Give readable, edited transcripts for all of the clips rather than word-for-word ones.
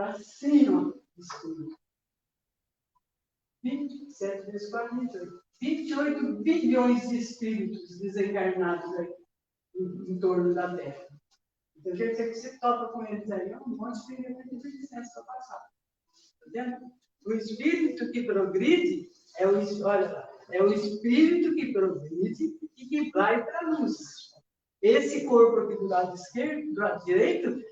Está assim, ó, Espírito. 27 vezes 4, 28 bilhões de espíritos desencarnados aqui, em torno da Terra. Então, quer dizer que você topa com eles aí, é um monte de espírito que pedir licença para passar. Está vendo? O espírito que progride é o espírito que progride e que vai para a luz. Esse corpo aqui do lado esquerdo, do lado direito,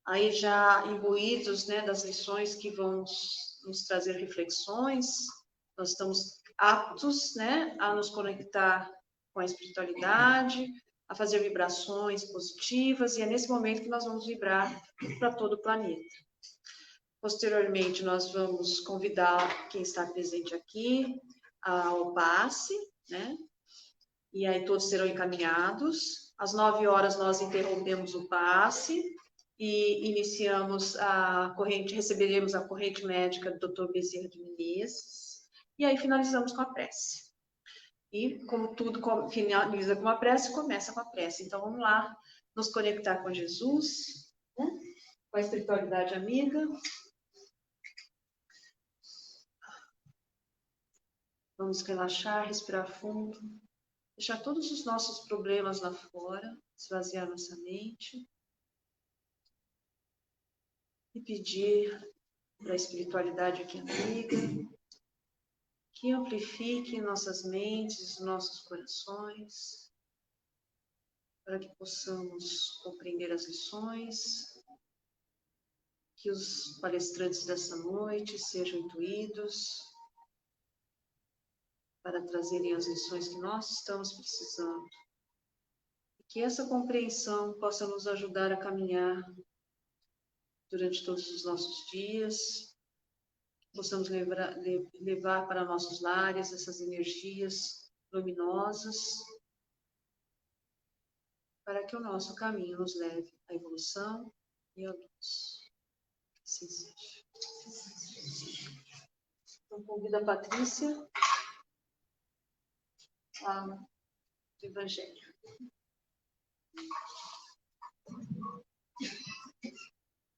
aí já imbuídos, né, das lições que vão nos trazer reflexões, nós estamos aptos, né, a nos conectar com a espiritualidade, a fazer vibrações positivas, e é nesse momento que nós vamos vibrar para todo o planeta. Posteriormente, nós vamos convidar quem está presente aqui ao passe, né, e aí todos serão encaminhados. Às 9 horas nós interrompemos o passe e iniciamos a corrente, receberemos a corrente médica do Dr. Bezerra de Menezes, e aí finalizamos com a prece. E como tudo finaliza com a prece, começa com a prece. Então vamos lá, nos conectar com Jesus, né? Com a espiritualidade amiga. Vamos relaxar, respirar fundo, deixar todos os nossos problemas lá fora, esvaziar nossa mente e pedir para a espiritualidade aqui amiga que amplifique nossas mentes, nossos corações, para que possamos compreender as lições, que os palestrantes dessa noite sejam intuídos para trazerem as lições que nós estamos precisando. E que essa compreensão possa nos ajudar a caminhar durante todos os nossos dias, possamos levar para nossos lares essas energias luminosas, para que o nosso caminho nos leve à evolução e à luz. Assim seja. Então, convido a Patrícia ao Evangelho.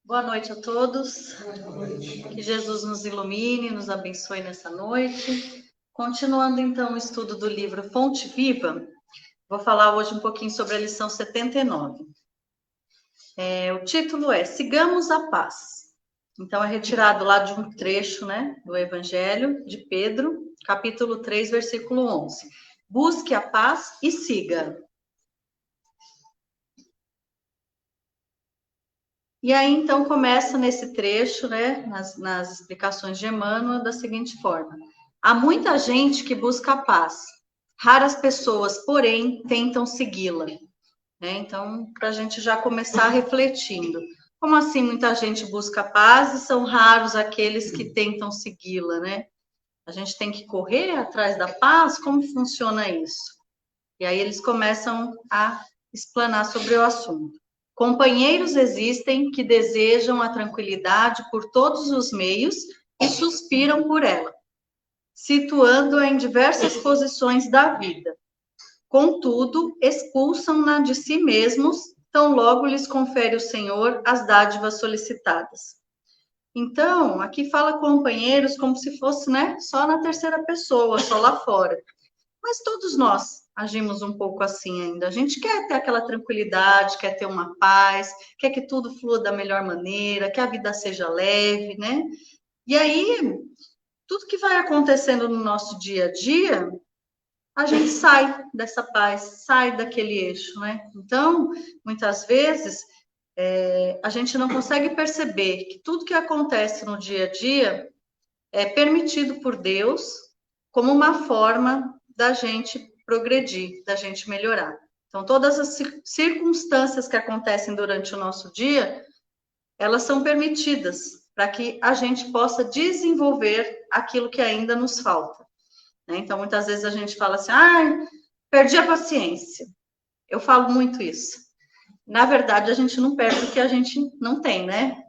Boa noite a todos. Que Jesus nos ilumine, nos abençoe nessa noite. Continuando então o estudo do livro Fonte Viva, vou falar hoje um pouquinho sobre a lição 79. O título é Sigamos a Paz. Então é retirado lá de um trecho, do Evangelho de Pedro, capítulo 3, versículo 11. Busque a paz e siga. E aí, então, começa nesse trecho, nas explicações de Emmanuel, da seguinte forma. Há muita gente que busca a paz. Raras pessoas, porém, tentam segui-la. Então, para a gente já começar refletindo. Como assim muita gente busca a paz e são raros aqueles que tentam segui-la, A gente tem que correr atrás da paz? Como funciona isso? E aí eles começam a explanar sobre o assunto. Companheiros existem que desejam a tranquilidade por todos os meios e suspiram por ela, situando-a em diversas posições da vida. Contudo, expulsam-na de si mesmos, tão logo lhes confere o Senhor as dádivas solicitadas. Então, aqui fala companheiros como se fosse, só na terceira pessoa, só lá fora. Mas todos nós agimos um pouco assim ainda. A gente quer ter aquela tranquilidade, quer ter uma paz, quer que tudo flua da melhor maneira, que a vida seja leve, E aí, tudo que vai acontecendo no nosso dia a dia, a gente sai dessa paz, sai daquele eixo, Então, muitas vezes, a gente não consegue perceber que tudo que acontece no dia a dia é permitido por Deus como uma forma da gente progredir, da gente melhorar. Então, todas as circunstâncias que acontecem durante o nosso dia, elas são permitidas para que a gente possa desenvolver aquilo que ainda nos falta. Então, muitas vezes a gente fala assim, perdi a paciência. Eu falo muito isso. Na verdade, a gente não perde o que a gente não tem,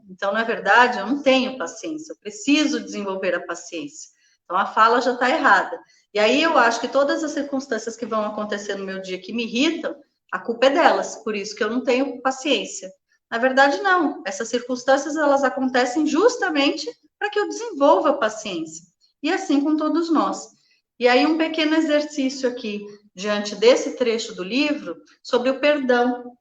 Então, na verdade, eu não tenho paciência, eu preciso desenvolver a paciência. Então, a fala já está errada. E aí, eu acho que todas as circunstâncias que vão acontecer no meu dia que me irritam, a culpa é delas, por isso que eu não tenho paciência. Na verdade, não. Essas circunstâncias, elas acontecem justamente para que eu desenvolva a paciência. E assim com todos nós. E aí, um pequeno exercício aqui, diante desse trecho do livro, sobre o perdão.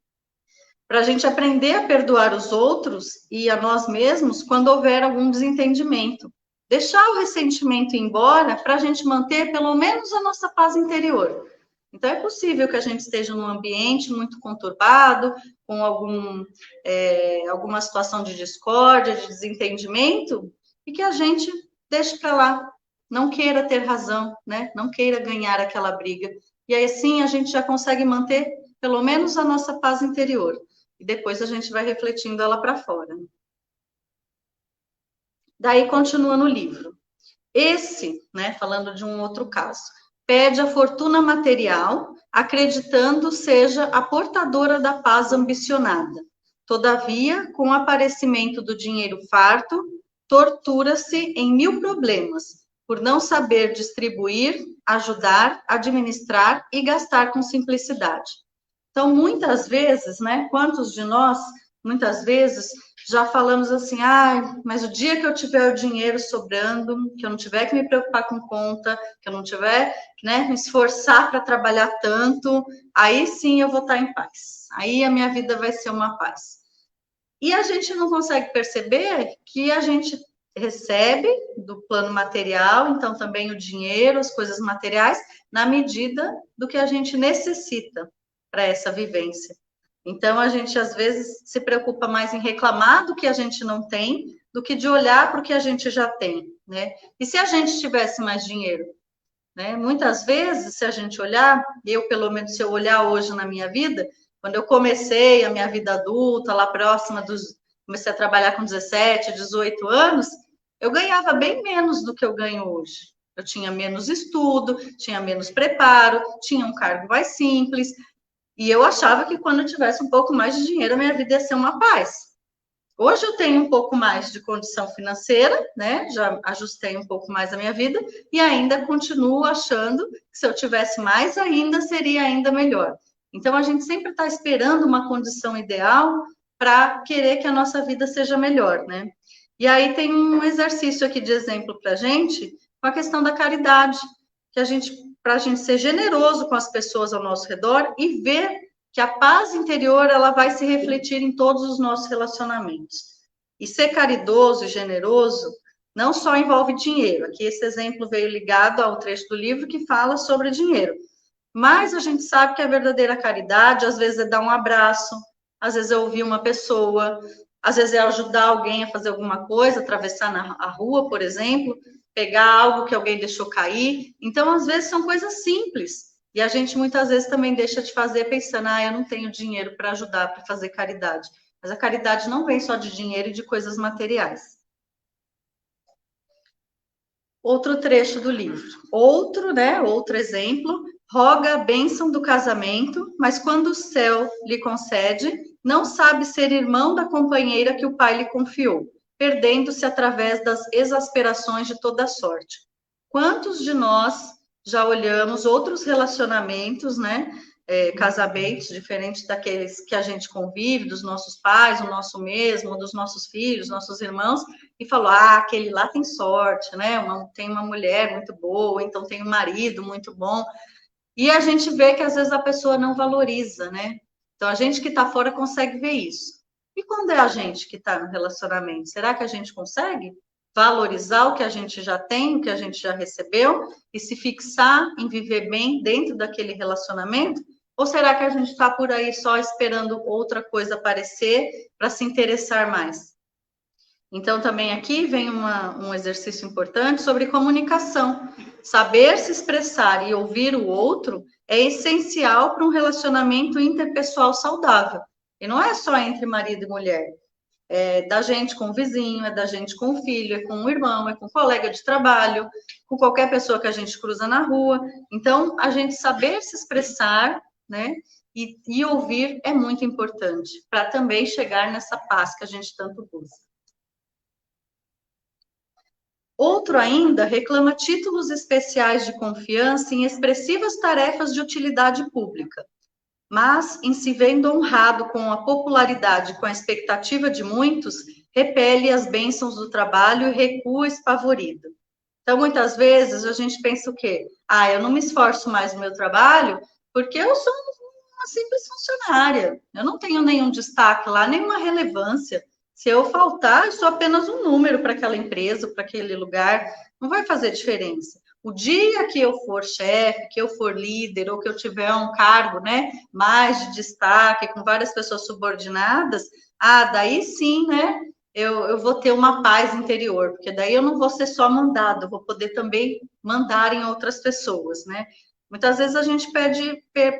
Para a gente aprender a perdoar os outros e a nós mesmos quando houver algum desentendimento. Deixar o ressentimento ir embora para a gente manter pelo menos a nossa paz interior. Então, é possível que a gente esteja num ambiente muito conturbado, com alguma situação de discórdia, de desentendimento, e que a gente deixe para lá, não queira ter razão, Não queira ganhar aquela briga. E aí, assim, a gente já consegue manter pelo menos a nossa paz interior. E depois a gente vai refletindo ela para fora. Daí continua no livro. Esse, falando de um outro caso, pede a fortuna material, acreditando seja a portadora da paz ambicionada. Todavia, com o aparecimento do dinheiro farto, tortura-se em 1000 problemas, por não saber distribuir, ajudar, administrar e gastar com simplicidade. Então, muitas vezes, quantos de nós, muitas vezes, já falamos assim, mas o dia que eu tiver o dinheiro sobrando, que eu não tiver que me preocupar com conta, que eu não tiver, né, me esforçar para trabalhar tanto, aí sim eu vou estar em paz. Aí a minha vida vai ser uma paz. E a gente não consegue perceber que a gente recebe do plano material, então também o dinheiro, as coisas materiais, na medida do que a gente necessita para essa vivência. Então, a gente, às vezes, se preocupa mais em reclamar do que a gente não tem, do que de olhar para o que a gente já tem, né? E se a gente tivesse mais dinheiro? Né? Muitas vezes, se a gente olhar, eu, pelo menos, se eu olhar hoje na minha vida, quando eu comecei a minha vida adulta, lá próxima comecei a trabalhar com 17, 18 anos, eu ganhava bem menos do que eu ganho hoje. Eu tinha menos estudo, tinha menos preparo, tinha um cargo mais simples, e eu achava que quando eu tivesse um pouco mais de dinheiro, a minha vida ia ser uma paz. Hoje eu tenho um pouco mais de condição financeira, né? Já ajustei um pouco mais a minha vida e ainda continuo achando que se eu tivesse mais ainda, seria ainda melhor. Então, a gente sempre está esperando uma condição ideal para querer que a nossa vida seja melhor, né? E aí tem um exercício aqui de exemplo para a gente, com a questão da caridade, que para a gente ser generoso com as pessoas ao nosso redor e ver que a paz interior ela vai se refletir em todos os nossos relacionamentos. E ser caridoso e generoso não só envolve dinheiro. Aqui esse exemplo veio ligado ao trecho do livro que fala sobre dinheiro. Mas a gente sabe que a verdadeira caridade, às vezes, é dar um abraço, às vezes é ouvir uma pessoa, às vezes é ajudar alguém a fazer alguma coisa, atravessar a rua, por exemplo, pegar algo que alguém deixou cair. Então, às vezes, são coisas simples. E a gente, muitas vezes, também deixa de fazer pensando, eu não tenho dinheiro para ajudar, para fazer caridade. Mas a caridade não vem só de dinheiro e de coisas materiais. Outro trecho do livro. Outro exemplo. Roga a bênção do casamento, mas quando o céu lhe concede, não sabe ser irmão da companheira que o pai lhe confiou, perdendo-se através das exasperações de toda sorte. Quantos de nós já olhamos outros relacionamentos, né? Casamentos diferentes daqueles que a gente convive, dos nossos pais, o nosso mesmo, dos nossos filhos, nossos irmãos, e falou, aquele lá tem sorte, né? Tem uma mulher muito boa, então tem um marido muito bom. E a gente vê que às vezes a pessoa não valoriza, né? Então a gente que está fora consegue ver isso. E quando é a gente que está no relacionamento, será que a gente consegue valorizar o que a gente já tem, o que a gente já recebeu, e se fixar em viver bem dentro daquele relacionamento? Ou será que a gente está por aí só esperando outra coisa aparecer para se interessar mais? Então, também aqui vem um exercício importante sobre comunicação. Saber se expressar e ouvir o outro é essencial para um relacionamento interpessoal saudável. E não é só entre marido e mulher. É da gente com o vizinho, é da gente com o filho, é com o irmão, é com o colega de trabalho, com qualquer pessoa que a gente cruza na rua. Então, a gente saber se expressar, né? E ouvir é muito importante para também chegar nessa paz que a gente tanto busca. Outro ainda reclama títulos especiais de confiança em expressivas tarefas de utilidade pública, mas, em se vendo honrado com a popularidade, com a expectativa de muitos, repele as bênçãos do trabalho e recua espavorido. Então, muitas vezes, a gente pensa o quê? Eu não me esforço mais no meu trabalho porque eu sou uma simples funcionária, eu não tenho nenhum destaque lá, nenhuma relevância. Se eu faltar, eu sou apenas um número para aquela empresa, para aquele lugar, não vai fazer diferença. O dia que eu for chefe, que eu for líder, ou que eu tiver um cargo, né, mais de destaque, com várias pessoas subordinadas, daí sim, né, eu vou ter uma paz interior, porque daí eu não vou ser só mandado, eu vou poder também mandar em outras pessoas, né. Muitas vezes a gente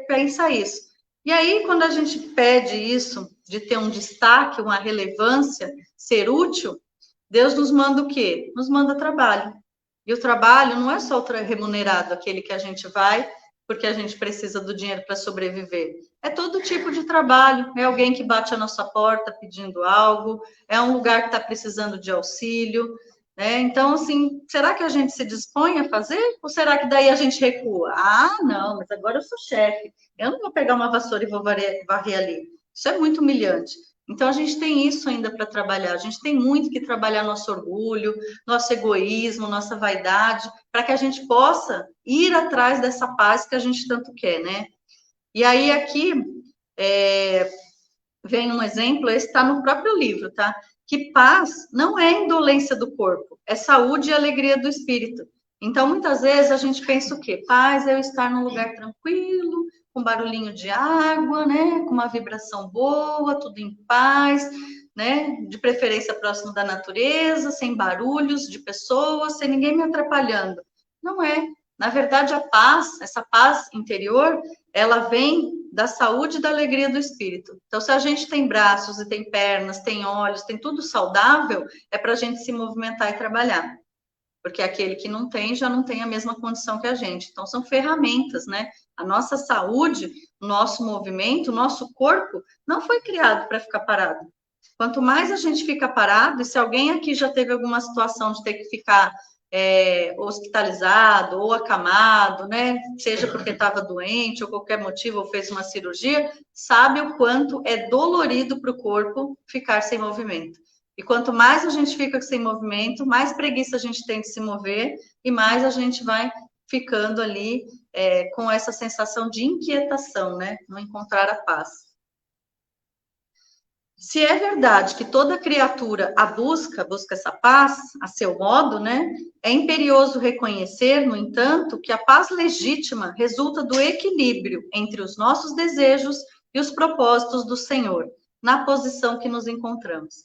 pensa isso. E aí, quando a gente pede isso, de ter um destaque, uma relevância, ser útil, Deus nos manda o quê? Nos manda trabalho. E o trabalho não é só o remunerado, aquele que a gente vai porque a gente precisa do dinheiro para sobreviver. É todo tipo de trabalho. É alguém que bate a nossa porta pedindo algo, é um lugar que está precisando de auxílio. Então, assim, será que a gente se dispõe a fazer? Ou será que daí a gente recua? Não, mas agora eu sou chefe. Eu não vou pegar uma vassoura e vou varrer ali. Isso é muito humilhante. Então, a gente tem isso ainda para trabalhar. A gente tem muito que trabalhar nosso orgulho, nosso egoísmo, nossa vaidade, para que a gente possa ir atrás dessa paz que a gente tanto quer, né? E aí, aqui, vem um exemplo, esse está no próprio livro, tá? Que paz não é indolência do corpo, é saúde e alegria do espírito. Então, muitas vezes, a gente pensa o quê? Paz é eu estar num lugar tranquilo, com barulhinho de água, né? Com uma vibração boa, tudo em paz, né? De preferência próximo da natureza, sem barulhos de pessoas, sem ninguém me atrapalhando. Não é. Na verdade, a paz, essa paz interior, ela vem da saúde e da alegria do espírito. Então, se a gente tem braços e tem pernas, tem olhos, tem tudo saudável, é para a gente se movimentar e trabalhar. Porque aquele que não tem, já não tem a mesma condição que a gente. Então, são ferramentas, né? A nossa saúde, o nosso movimento, o nosso corpo não foi criado para ficar parado. Quanto mais a gente fica parado, e se alguém aqui já teve alguma situação de ter que ficar hospitalizado ou acamado, né? Seja porque estava doente ou qualquer motivo, ou fez uma cirurgia, sabe o quanto é dolorido para o corpo ficar sem movimento. E quanto mais a gente fica sem movimento, mais preguiça a gente tem de se mover e mais a gente vai ficando ali com essa sensação de inquietação, né? Não encontrar a paz. Se é verdade que toda criatura busca essa paz a seu modo, né? É imperioso reconhecer, no entanto, que a paz legítima resulta do equilíbrio entre os nossos desejos e os propósitos do Senhor, na posição que nos encontramos.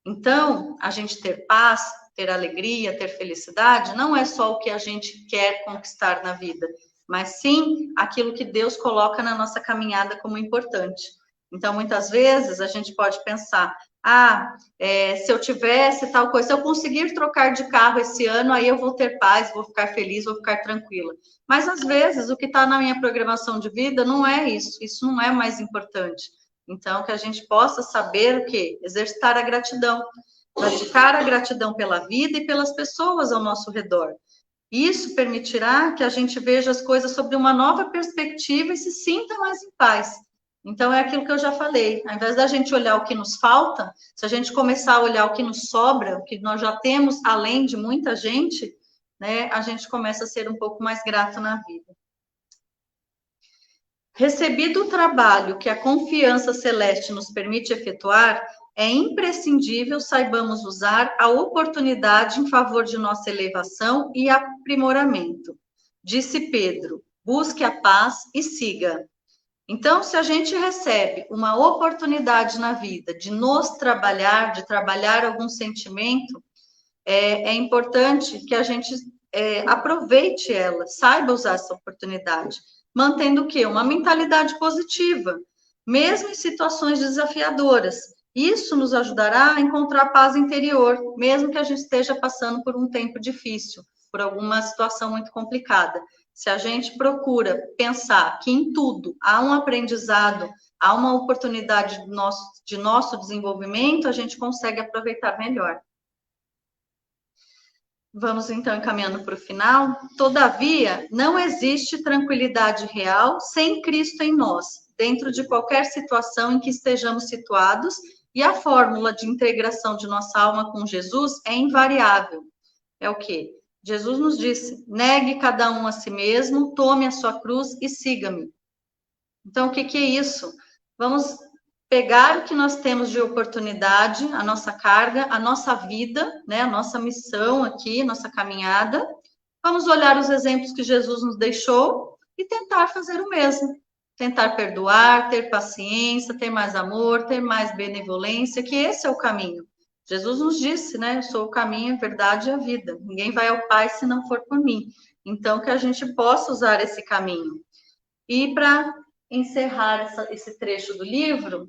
Então, a gente ter paz, ter alegria, ter felicidade, não é só o que a gente quer conquistar na vida, mas sim aquilo que Deus coloca na nossa caminhada como importante. Então, muitas vezes, a gente pode pensar, se eu tivesse tal coisa, se eu conseguir trocar de carro esse ano, aí eu vou ter paz, vou ficar feliz, vou ficar tranquila. Mas, às vezes, o que está na minha programação de vida não é isso não é mais importante. Então, que a gente possa saber o quê? Exercitar a gratidão, praticar a gratidão pela vida e pelas pessoas ao nosso redor. Isso permitirá que a gente veja as coisas sob uma nova perspectiva e se sinta mais em paz. Então, é aquilo que eu já falei. Ao invés da gente olhar o que nos falta, se a gente começar a olhar o que nos sobra, o que nós já temos além de muita gente, né, a gente começa a ser um pouco mais grato na vida. Recebido o trabalho que a confiança celeste nos permite efetuar, é imprescindível saibamos usar a oportunidade em favor de nossa elevação e aprimoramento. Disse Pedro, busque a paz e siga. Então, se a gente recebe uma oportunidade na vida de nos trabalhar, de trabalhar algum sentimento, é importante que a gente aproveite ela, saiba usar essa oportunidade, mantendo o quê? Uma mentalidade positiva, mesmo em situações desafiadoras. Isso nos ajudará a encontrar paz interior, mesmo que a gente esteja passando por um tempo difícil, por alguma situação muito complicada. Se a gente procura pensar que em tudo há um aprendizado, há uma oportunidade de nosso desenvolvimento, a gente consegue aproveitar melhor. Vamos então encaminhando para o final. Todavia, não existe tranquilidade real sem Cristo em nós, dentro de qualquer situação em que estejamos situados, e a fórmula de integração de nossa alma com Jesus é invariável. É o quê? Jesus nos disse, negue cada um a si mesmo, tome a sua cruz e siga-me. Então, o que é isso? Vamos pegar o que nós temos de oportunidade, a nossa carga, a nossa vida, né, a nossa missão aqui, nossa caminhada. Vamos olhar os exemplos que Jesus nos deixou e tentar fazer o mesmo. Tentar perdoar, ter paciência, ter mais amor, ter mais benevolência, que esse é o caminho. Jesus nos disse, né? Eu sou o caminho, a verdade e a vida. Ninguém vai ao Pai se não for por mim. Então, que a gente possa usar esse caminho. E para encerrar esse trecho do livro,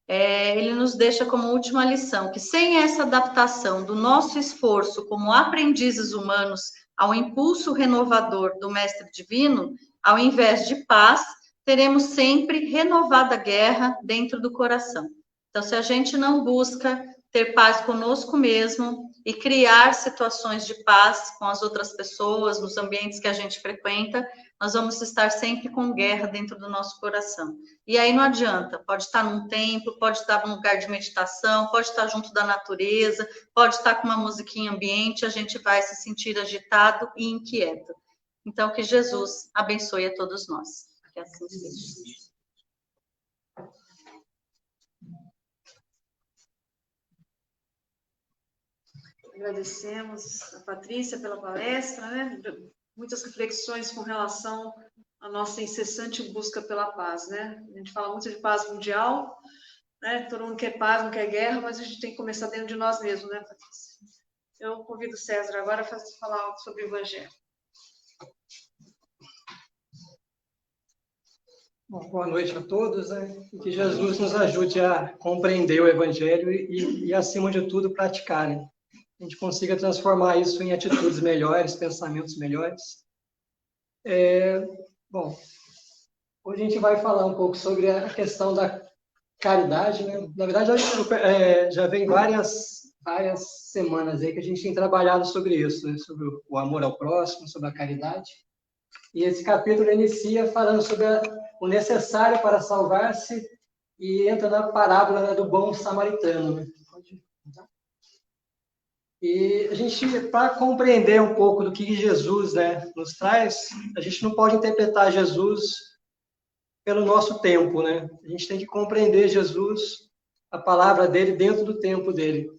ele nos deixa como última lição, que sem essa adaptação do nosso esforço como aprendizes humanos ao impulso renovador do Mestre Divino, ao invés de paz, teremos sempre renovada guerra dentro do coração. Então, se a gente não busca ter paz conosco mesmo, e criar situações de paz com as outras pessoas, nos ambientes que a gente frequenta, nós vamos estar sempre com guerra dentro do nosso coração. E aí não adianta, pode estar num templo, pode estar num lugar de meditação, pode estar junto da natureza, pode estar com uma musiquinha ambiente, a gente vai se sentir agitado e inquieto. Então, que Jesus abençoe a todos nós. Que assim seja. Agradecemos a Patrícia pela palestra, né? Muitas reflexões com relação à nossa incessante busca pela paz, né? A gente fala muito de paz mundial, né? Todo mundo quer paz, não quer guerra, mas a gente tem que começar dentro de nós mesmos, né, Patrícia? Eu convido o César agora a falar algo sobre o Evangelho. Bom, boa noite a todos, né? E que Jesus nos ajude a compreender o Evangelho e acima de tudo, praticar, né? A gente consiga transformar isso em atitudes melhores, pensamentos melhores. Bom, hoje a gente vai falar um pouco sobre a questão da caridade, né? Na verdade, já vem várias semanas aí que a gente tem trabalhado sobre isso, né? Sobre o amor ao próximo, sobre a caridade. E esse capítulo inicia falando sobre o necessário para salvar-se e entra na parábola, né, do bom samaritano, né? E a gente, para compreender um pouco do que Jesus, né, nos traz, a gente não pode interpretar Jesus pelo nosso tempo, né? A gente tem que compreender Jesus, a palavra dele, dentro do tempo dele.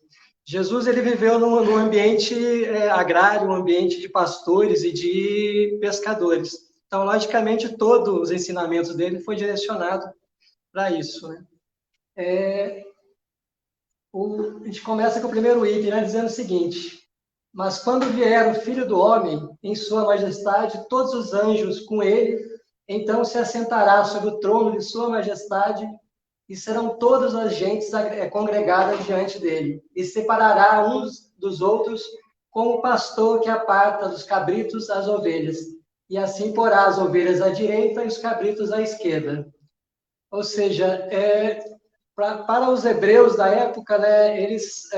Jesus, ele viveu num ambiente agrário, um ambiente de pastores e de pescadores. Então, logicamente, todos os ensinamentos dele foi direcionado para isso, né? A gente começa com o primeiro item, né, dizendo o seguinte: mas quando vier o Filho do Homem, em sua majestade, todos os anjos com ele, então se assentará sobre o trono de sua majestade, e serão todas as gentes congregadas diante dele, e separará uns dos outros, como o pastor que aparta dos cabritos as ovelhas, e assim porá as ovelhas à direita e os cabritos à esquerda. Ou seja, para os hebreus da época, né, eles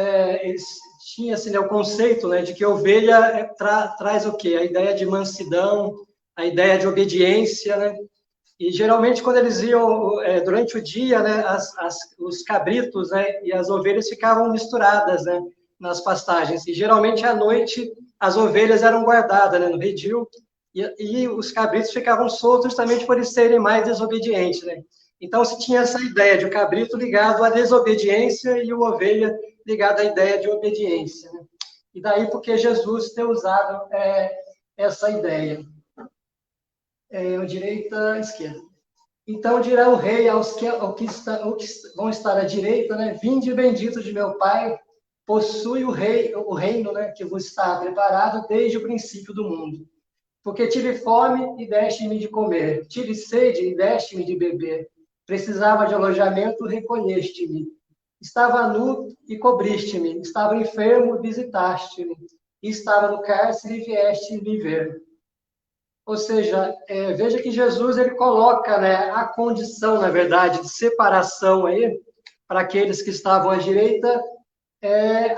tinham assim, né, o conceito, né, de que ovelha traz o quê? A ideia de mansidão, a ideia de obediência, né? E geralmente quando eles iam durante o dia, né, os cabritos, né, e as ovelhas ficavam misturadas, né, nas pastagens. E geralmente à noite as ovelhas eram guardadas, né, no redil, e os cabritos ficavam soltos justamente por eles serem mais desobedientes, né? Então, se tinha essa ideia de o cabrito ligado à desobediência e o ovelha ligado à ideia de obediência, né? E daí porque Jesus tem usado essa ideia. Direita, esquerda. Então dirá o rei aos que vão estar à direita, né? Vinde bendito de meu Pai, possui o reino, né, que vos está preparado desde o princípio do mundo. Porque tive fome e deste-me de comer, tive sede e deste-me de beber. Precisava de alojamento, recolheste-me. Estava nu e cobriste-me. Estava enfermo, visitaste-me. Estava no cárcere e vieste me ver. Ou seja, veja que Jesus ele coloca, né, a condição, na verdade, de separação aí para aqueles que estavam à direita,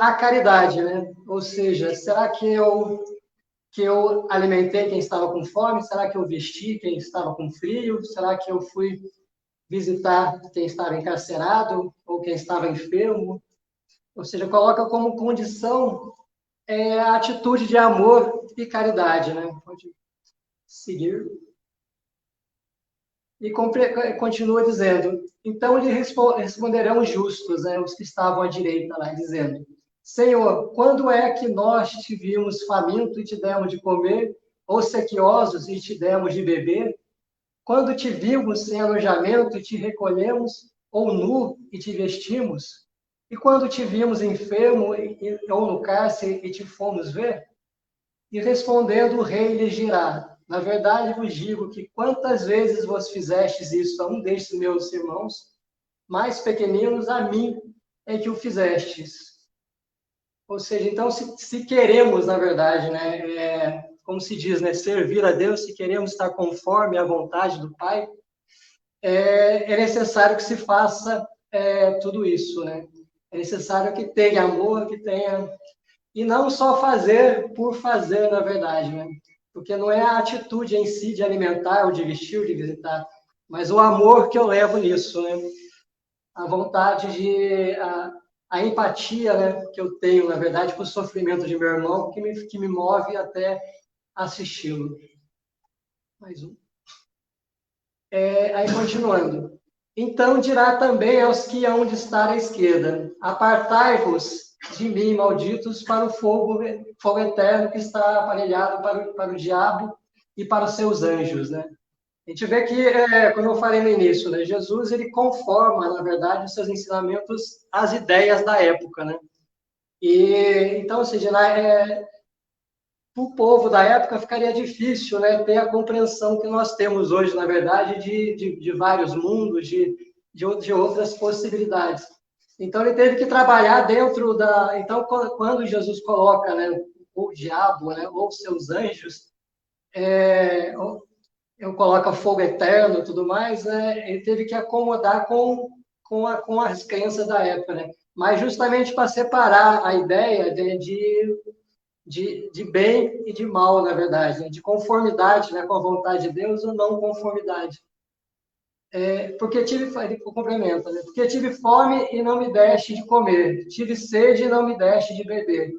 a caridade, né? Ou seja, será que eu alimentei quem estava com fome? Será que eu vesti quem estava com frio? Será que eu fui visitar quem estava encarcerado ou quem estava enfermo? Ou seja, coloca como condição a atitude de amor e caridade, né? Pode seguir. E continua dizendo: então lhe responderão os justos, né, os que estavam à direita lá, dizendo: Senhor, quando é que nós te vimos faminto e te demos de comer, ou sequiosos e te demos de beber? Quando te vimos sem alojamento e te recolhemos, ou nu e te vestimos? E quando te vimos enfermo ou no cárcere e te fomos ver? E respondendo o rei lhes dirá: na verdade vos digo que quantas vezes vos fizestes isso a um destes meus irmãos, mais pequeninos, a mim é que o fizestes. Ou seja, então, se queremos, na verdade, né, como se diz, né, servir a Deus, se queremos estar conforme à vontade do Pai, é necessário que se faça tudo isso, né? É necessário que tenha amor, que tenha E não só fazer por fazer, na verdade, né? Porque não é a atitude em si de alimentar, ou de vestir, ou de visitar, mas o amor que eu levo nisso, né? A vontade a empatia, né, que eu tenho, na verdade, com o sofrimento de meu irmão, que me move até assisti-lo. Mais um. Aí, continuando. Então dirá também aos que hão de estar à esquerda: apartai-vos de mim, malditos, para o fogo eterno que está aparelhado para o diabo e para os seus anjos, né? A gente vê que, como eu falei no início, né, Jesus ele conforma, na verdade, os seus ensinamentos às ideias da época, né? E então, ou seja, para o povo da época ficaria difícil, né, ter a compreensão que nós temos hoje, na verdade, de vários mundos, de outras possibilidades. Então, ele teve que trabalhar dentro da... Então, quando Jesus coloca, né, o diabo, né, ou seus anjos, eu coloco fogo eterno e tudo mais, né, ele teve que acomodar com as crenças da época, né? Mas justamente para separar a ideia de bem e de mal, na verdade, né? De conformidade, né, com a vontade de Deus ou não conformidade. Porque ele complementa, né? Porque tive fome e não me deste de comer, tive sede e não me deste de beber,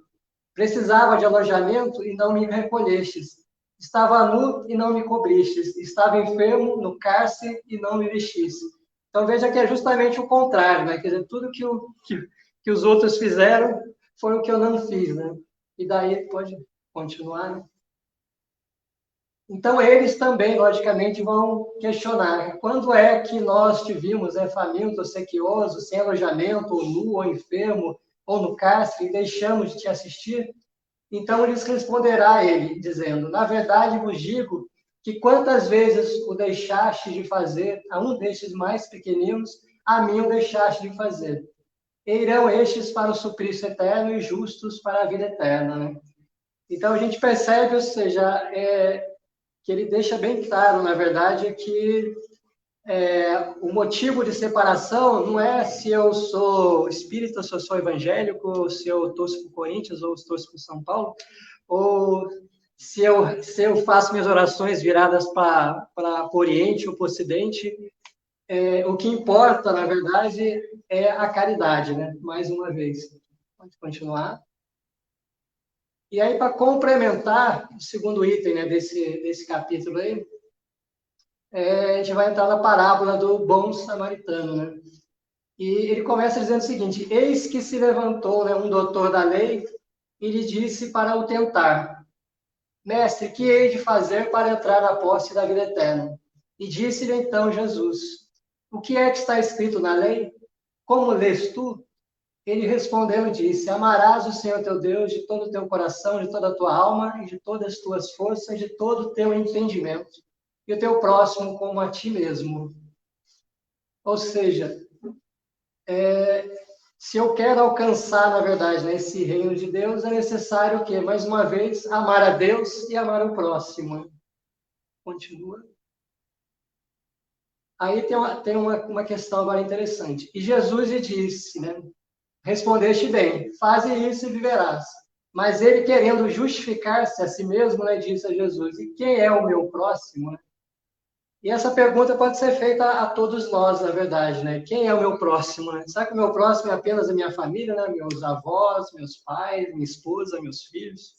precisava de alojamento e não me recolhestes, estava nu e não me cobristes, estava enfermo no cárcere e não me vestiste. Então veja que é justamente o contrário, né? Quer dizer, tudo que os outros fizeram foi o que eu não fiz, né? E daí pode continuar, né? Então, eles também, logicamente, vão questionar quando é que nós te vimos faminto, ou sequioso, sem alojamento, ou nu, ou enfermo, ou no cárcere, e deixamos de te assistir? Então, lhes responderá ele, dizendo: na verdade vos digo que quantas vezes o deixaste de fazer a um destes mais pequeninos, a mim o deixaste de fazer. E irão estes para o suplício eterno e justos para a vida eterna, né? Então, a gente percebe, ou seja, que ele deixa bem claro, na verdade, que o motivo de separação não é se eu sou espírita, se eu sou evangélico, se eu torço para o Corinthians ou se torço para o São Paulo, ou se eu faço minhas orações viradas para o Oriente ou para o Ocidente. O que importa, na verdade, é a caridade, né? Mais uma vez. Pode continuar. E aí, para complementar o segundo item, né, desse capítulo aí, a gente vai entrar na parábola do bom samaritano, né? E ele começa dizendo o seguinte: eis que se levantou, né, um doutor da lei e lhe disse para o tentar: mestre, que hei de fazer para entrar na posse da vida eterna? E disse-lhe então Jesus: o que é que está escrito na lei? Como lês tu? Ele respondeu e disse: amarás o Senhor teu Deus de todo o teu coração, de toda a tua alma e de todas as tuas forças, de todo o teu entendimento, e o teu próximo como a ti mesmo. Ou seja, se eu quero alcançar, na verdade, né, esse reino de Deus, é necessário o quê? Mais uma vez, amar a Deus e amar o próximo. Continua. Aí tem uma questão agora interessante. E Jesus lhe disse, né? Respondeste bem, faze isso e viverás. Mas ele, querendo justificar-se a si mesmo, né, disse a Jesus: e quem é o meu próximo? Né? E essa pergunta pode ser feita a todos nós, na verdade, né? Quem é o meu próximo? Né? Será que o meu próximo é apenas a minha família, né? Meus avós, meus pais, minha esposa, meus filhos?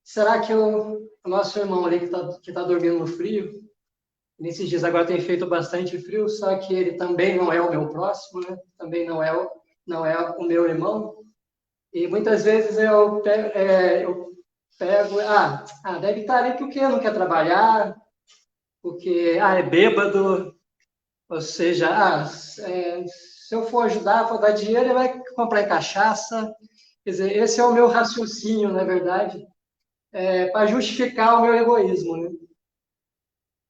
Será que o nosso irmão ali que tá dormindo no frio, nesses dias agora tem feito bastante frio, só que ele também não é o meu próximo, né? Também não é o meu irmão. E muitas vezes eu pego, deve estar ali porque não quer trabalhar, porque é bêbado, ou seja, se eu for ajudar, for dar dinheiro, ele vai comprar em cachaça. Quer dizer, esse é o meu raciocínio, na verdade, para justificar o meu egoísmo, né?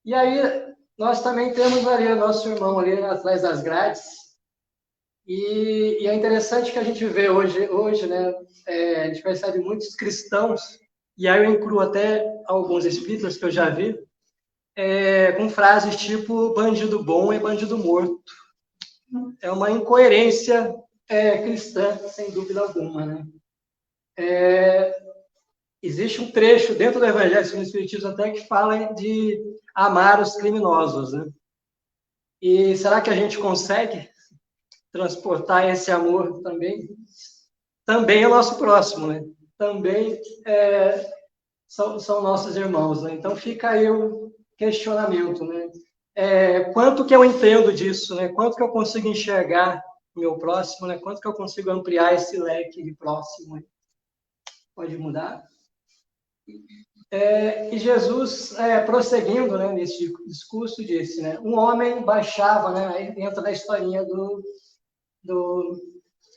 E aí, nós também temos ali o nosso irmão ali atrás das grades, e é interessante que a gente vê hoje, né, a gente percebe muitos cristãos, e aí eu incluo até alguns espíritas que eu já vi, com frases tipo: bandido bom é bandido morto. É uma incoerência cristã, sem dúvida alguma, né? Existe um trecho dentro do Evangelho segundo o Espiritismo até que fala de amar os criminosos, né? E será que a gente consegue transportar esse amor também? Também é nosso próximo, né? Também são nossos irmãos, né? Então fica aí o questionamento, né? Quanto que eu entendo disso, né? Quanto que eu consigo enxergar o meu próximo, né? Quanto que eu consigo ampliar esse leque de próximo? Né? Pode mudar? E Jesus, prosseguindo, né, nesse discurso, disse, né? Um homem baixava, né? Aí entra na historinha do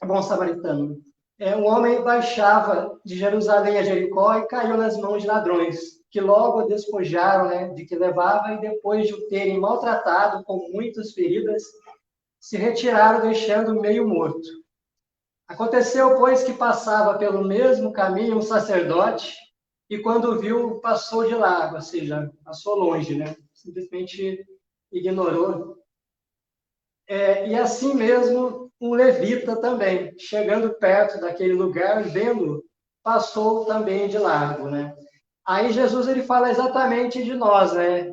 bom samaritano. Um homem baixava de Jerusalém a Jericó e caiu nas mãos de ladrões, que logo o despojaram, né, de que levava, e depois de o terem maltratado com muitas feridas, se retiraram, deixando meio morto. Aconteceu, pois, que passava pelo mesmo caminho um sacerdote, e quando viu, passou de largo, ou seja, passou longe, né? Simplesmente ignorou. E assim mesmo, um levita também, chegando perto daquele lugar, vendo, passou também de largo, né? Aí Jesus ele fala exatamente de nós, né?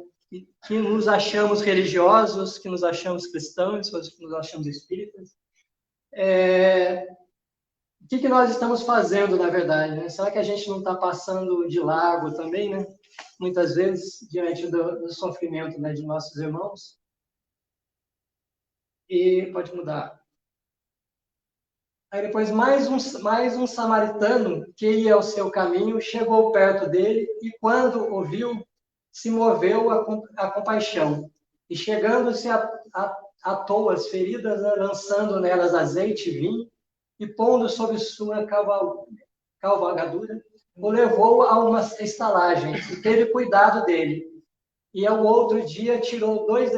Que nos achamos religiosos, que nos achamos cristãos, que nos achamos espíritas. O que nós estamos fazendo, na verdade, né? Será que a gente não está passando de largo também, né? Muitas vezes, diante do sofrimento, né, de nossos irmãos. E pode mudar. Aí depois mais um samaritano que ia ao seu caminho chegou perto dele e quando ouviu, se moveu a compaixão. E chegando-se atou as feridas, né, lançando nelas azeite e vinho e pondo sobre sua cavalgadura, o levou a uma estalagem e teve cuidado dele. E ao outro dia tirou 2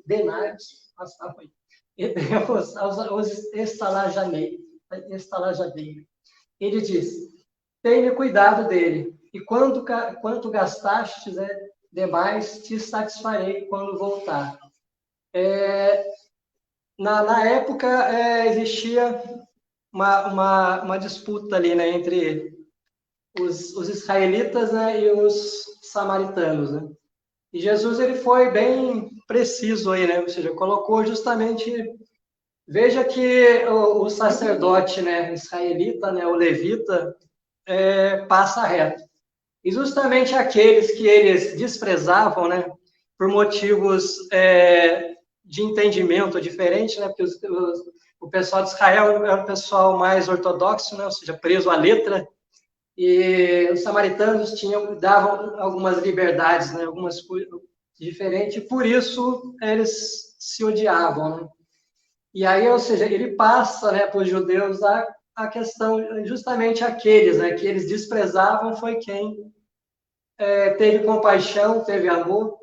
denários e deu aos estalajadeiros. Ele disse, tenha cuidado dele, e quanto gastastes demais, te satisfarei quando voltar. Na época, existia uma disputa ali, né, entre os israelitas, né, e os samaritanos, né? E Jesus ele foi bem preciso aí, né? Ou seja, colocou justamente, veja que o sacerdote, né, israelita, né, o levita, passa reto. E justamente aqueles que eles desprezavam, né, por motivos de entendimento diferente, né, porque o pessoal de Israel era o pessoal mais ortodoxo, né, ou seja, preso à letra, e os samaritanos davam algumas liberdades, né, algumas coisas diferentes, por isso eles se odiavam, né? E aí, ou seja, ele passa, né, para os judeus a questão, justamente aqueles, né, que eles desprezavam foi quem teve compaixão, teve amor,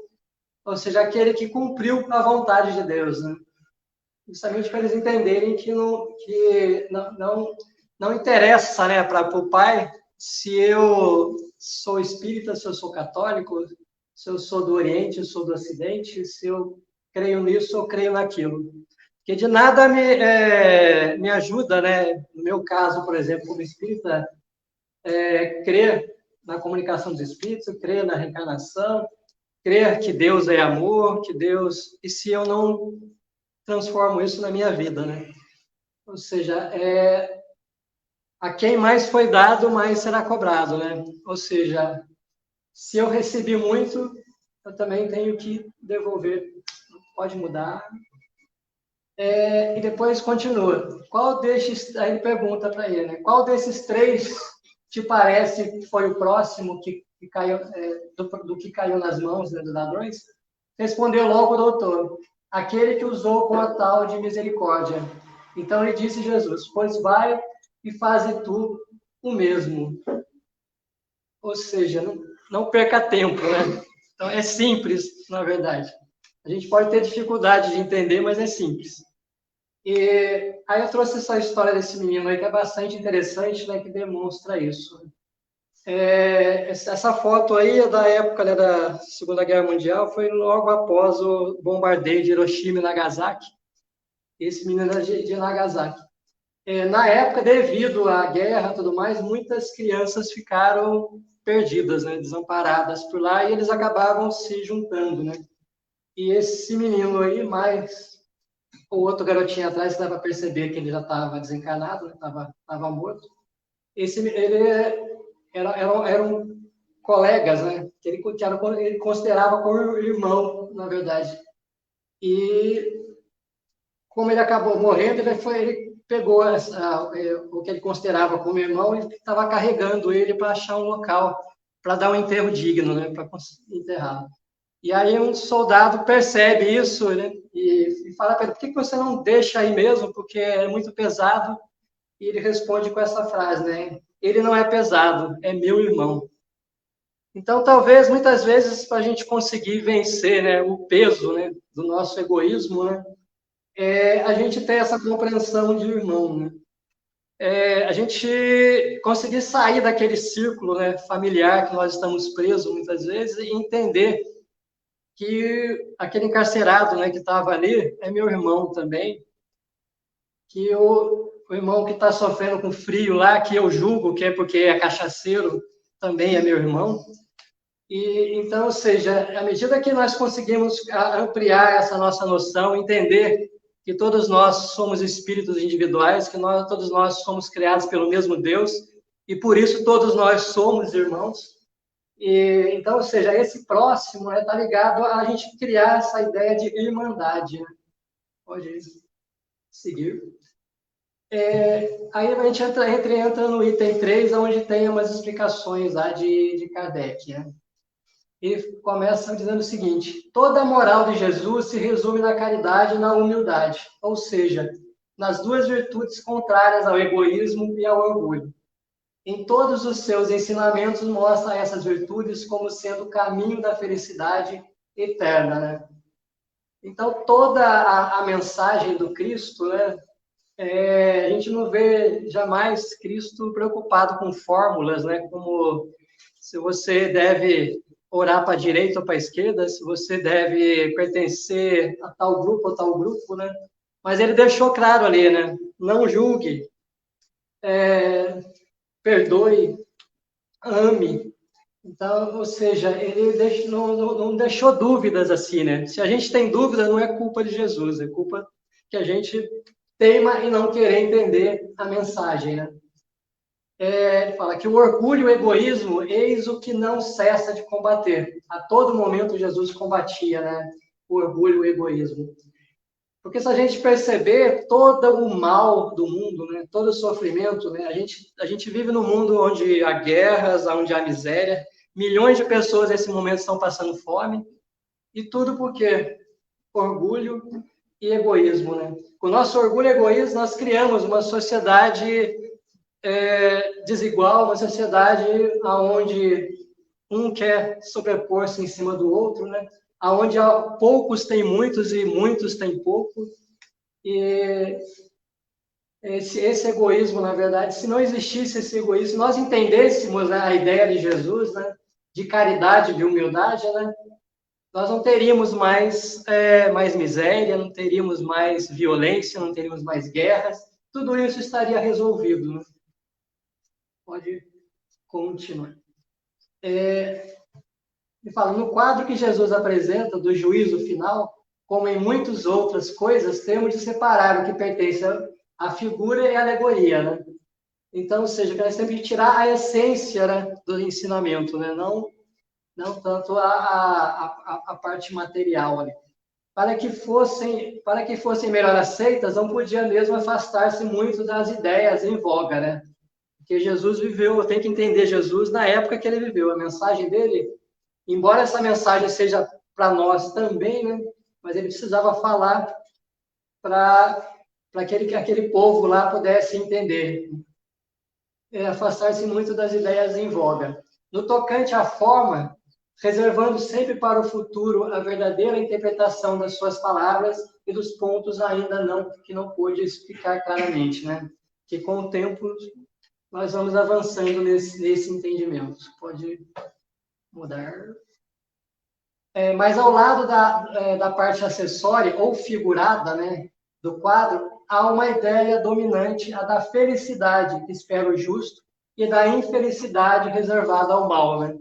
ou seja, aquele que cumpriu a vontade de Deus, né? Justamente para eles entenderem que não interessa, né, para o Pai se eu sou espírita, se eu sou católico, se eu sou do Oriente, se eu sou do Ocidente, se eu creio nisso ou creio naquilo. Porque de nada me ajuda, né? No meu caso, por exemplo, como espírita, crer na comunicação dos espíritos, crer na reencarnação, crer que Deus é amor, que Deus... E se eu não transformo isso na minha vida, né? Ou seja, a quem mais foi dado, mais será cobrado, né? Ou seja, se eu recebi muito, eu também tenho que devolver. Pode mudar. E depois continua. Aí ele pergunta para ele, né? Qual desses 3 te parece que foi o próximo que caiu, do que caiu nas mãos, né, dos ladrões? Respondeu logo o doutor, aquele que usou com a tal de misericórdia. Então lhe disse Jesus, pois vai e faze tu o mesmo. Ou seja, não perca tempo, né? Então é simples, na verdade. A gente pode ter dificuldade de entender, mas é simples. E aí eu trouxe essa história desse menino aí, que é bastante interessante, né, que demonstra isso. Essa foto aí é da época, né, da Segunda Guerra Mundial, foi logo após o bombardeio de Hiroshima e Nagasaki. esse menino era de Nagasaki. Na época, devido à guerra e tudo mais, muitas crianças ficaram perdidas, né, desamparadas por lá, e eles acabavam se juntando, né? E esse menino aí, mais o outro garotinho atrás, que dá para perceber que ele já estava desencarnado, estava morto. Eram colegas, né? Que ele considerava como irmão, na verdade. E como ele acabou morrendo, ele pegou o que ele considerava como irmão e estava carregando ele para achar um local para dar um enterro digno, né? Para enterrá-lo. E aí um soldado percebe isso, né? E fala para ele: por que você não deixa aí mesmo? Porque é muito pesado. E ele responde com essa frase, né? Ele não é pesado, é meu irmão. Então, talvez, muitas vezes, para a gente conseguir vencer, né, o peso, né, do nosso egoísmo, né, a gente ter essa compreensão de irmão, né? A gente conseguir sair daquele círculo, né, familiar que nós estamos presos, muitas vezes, e entender que aquele encarcerado, né, que estava ali é meu irmão também, que o irmão que está sofrendo com frio lá, que eu julgo que é porque é cachaceiro, também é meu irmão. E então, ou seja, à medida que nós conseguimos ampliar essa nossa noção, entender que todos nós somos espíritos individuais, que todos nós somos criados pelo mesmo Deus, e por isso todos nós somos irmãos. E então, ou seja, esse próximo está ligado a gente criar essa ideia de irmandade. Né? Pode seguir. Aí a gente entra no item 3, onde tem umas explicações lá de Kardec. Né? Ele começa dizendo o seguinte: toda a moral de Jesus se resume na caridade e na humildade, ou seja, nas duas virtudes contrárias ao egoísmo e ao orgulho. Em todos os seus ensinamentos, mostra essas virtudes como sendo o caminho da felicidade eterna. Né? Então, toda a mensagem do Cristo, né, a gente não vê jamais Cristo preocupado com fórmulas, né, como se você deve orar para a direita ou para a esquerda, se você deve pertencer a tal grupo ou tal grupo, né? Mas ele deixou claro ali, né? Não julgue, perdoe, ame. Então, ou seja, ele não deixou dúvidas assim, né? Se a gente tem dúvida, não é culpa de Jesus, é culpa que a gente teima em não querer entender a mensagem, né? Ele fala que o orgulho e o egoísmo, eis o que não cessa de combater. A todo momento Jesus combatia, né, o orgulho e o egoísmo. Porque se a gente perceber todo o mal do mundo, né, todo o sofrimento, né, a gente vive num mundo onde há guerras, onde há miséria, milhões de pessoas nesse momento estão passando fome, e tudo por quê? Orgulho e egoísmo. Né? Com o nosso orgulho e egoísmo, nós criamos uma sociedade desigual, uma sociedade onde um quer sobrepor-se em cima do outro, né? Onde poucos têm muitos e muitos têm pouco. E esse egoísmo, na verdade, se não existisse esse egoísmo, se nós entendêssemos, né, a ideia de Jesus, né, de caridade, de humildade, né, nós não teríamos mais miséria, não teríamos mais violência, não teríamos mais guerras, tudo isso estaria resolvido. Né? Pode continuar. Ele fala, no quadro que Jesus apresenta do juízo final, como em muitas outras coisas, temos de separar o que pertence à figura e à alegoria, né? Então, ou seja, nós temos que tirar a essência, né, do ensinamento, né? Não tanto a parte material ali. Para que fossem melhor aceitas, não podia mesmo afastar-se muito das ideias em voga, né? Porque Jesus viveu, tem que entender Jesus na época que ele viveu. A mensagem dele, embora essa mensagem seja para nós também, né? Mas ele precisava falar para que aquele povo lá pudesse entender. Afastar-se muito das ideias em voga. No tocante à forma, reservando sempre para o futuro a verdadeira interpretação das suas palavras e dos pontos ainda que não pôde explicar claramente, né? Que com o tempo nós vamos avançando nesse entendimento. Pode mudar. Mas ao lado da parte acessória ou figurada, né, do quadro, há uma ideia dominante, a da felicidade que espera o justo e da infelicidade reservada ao mal, né?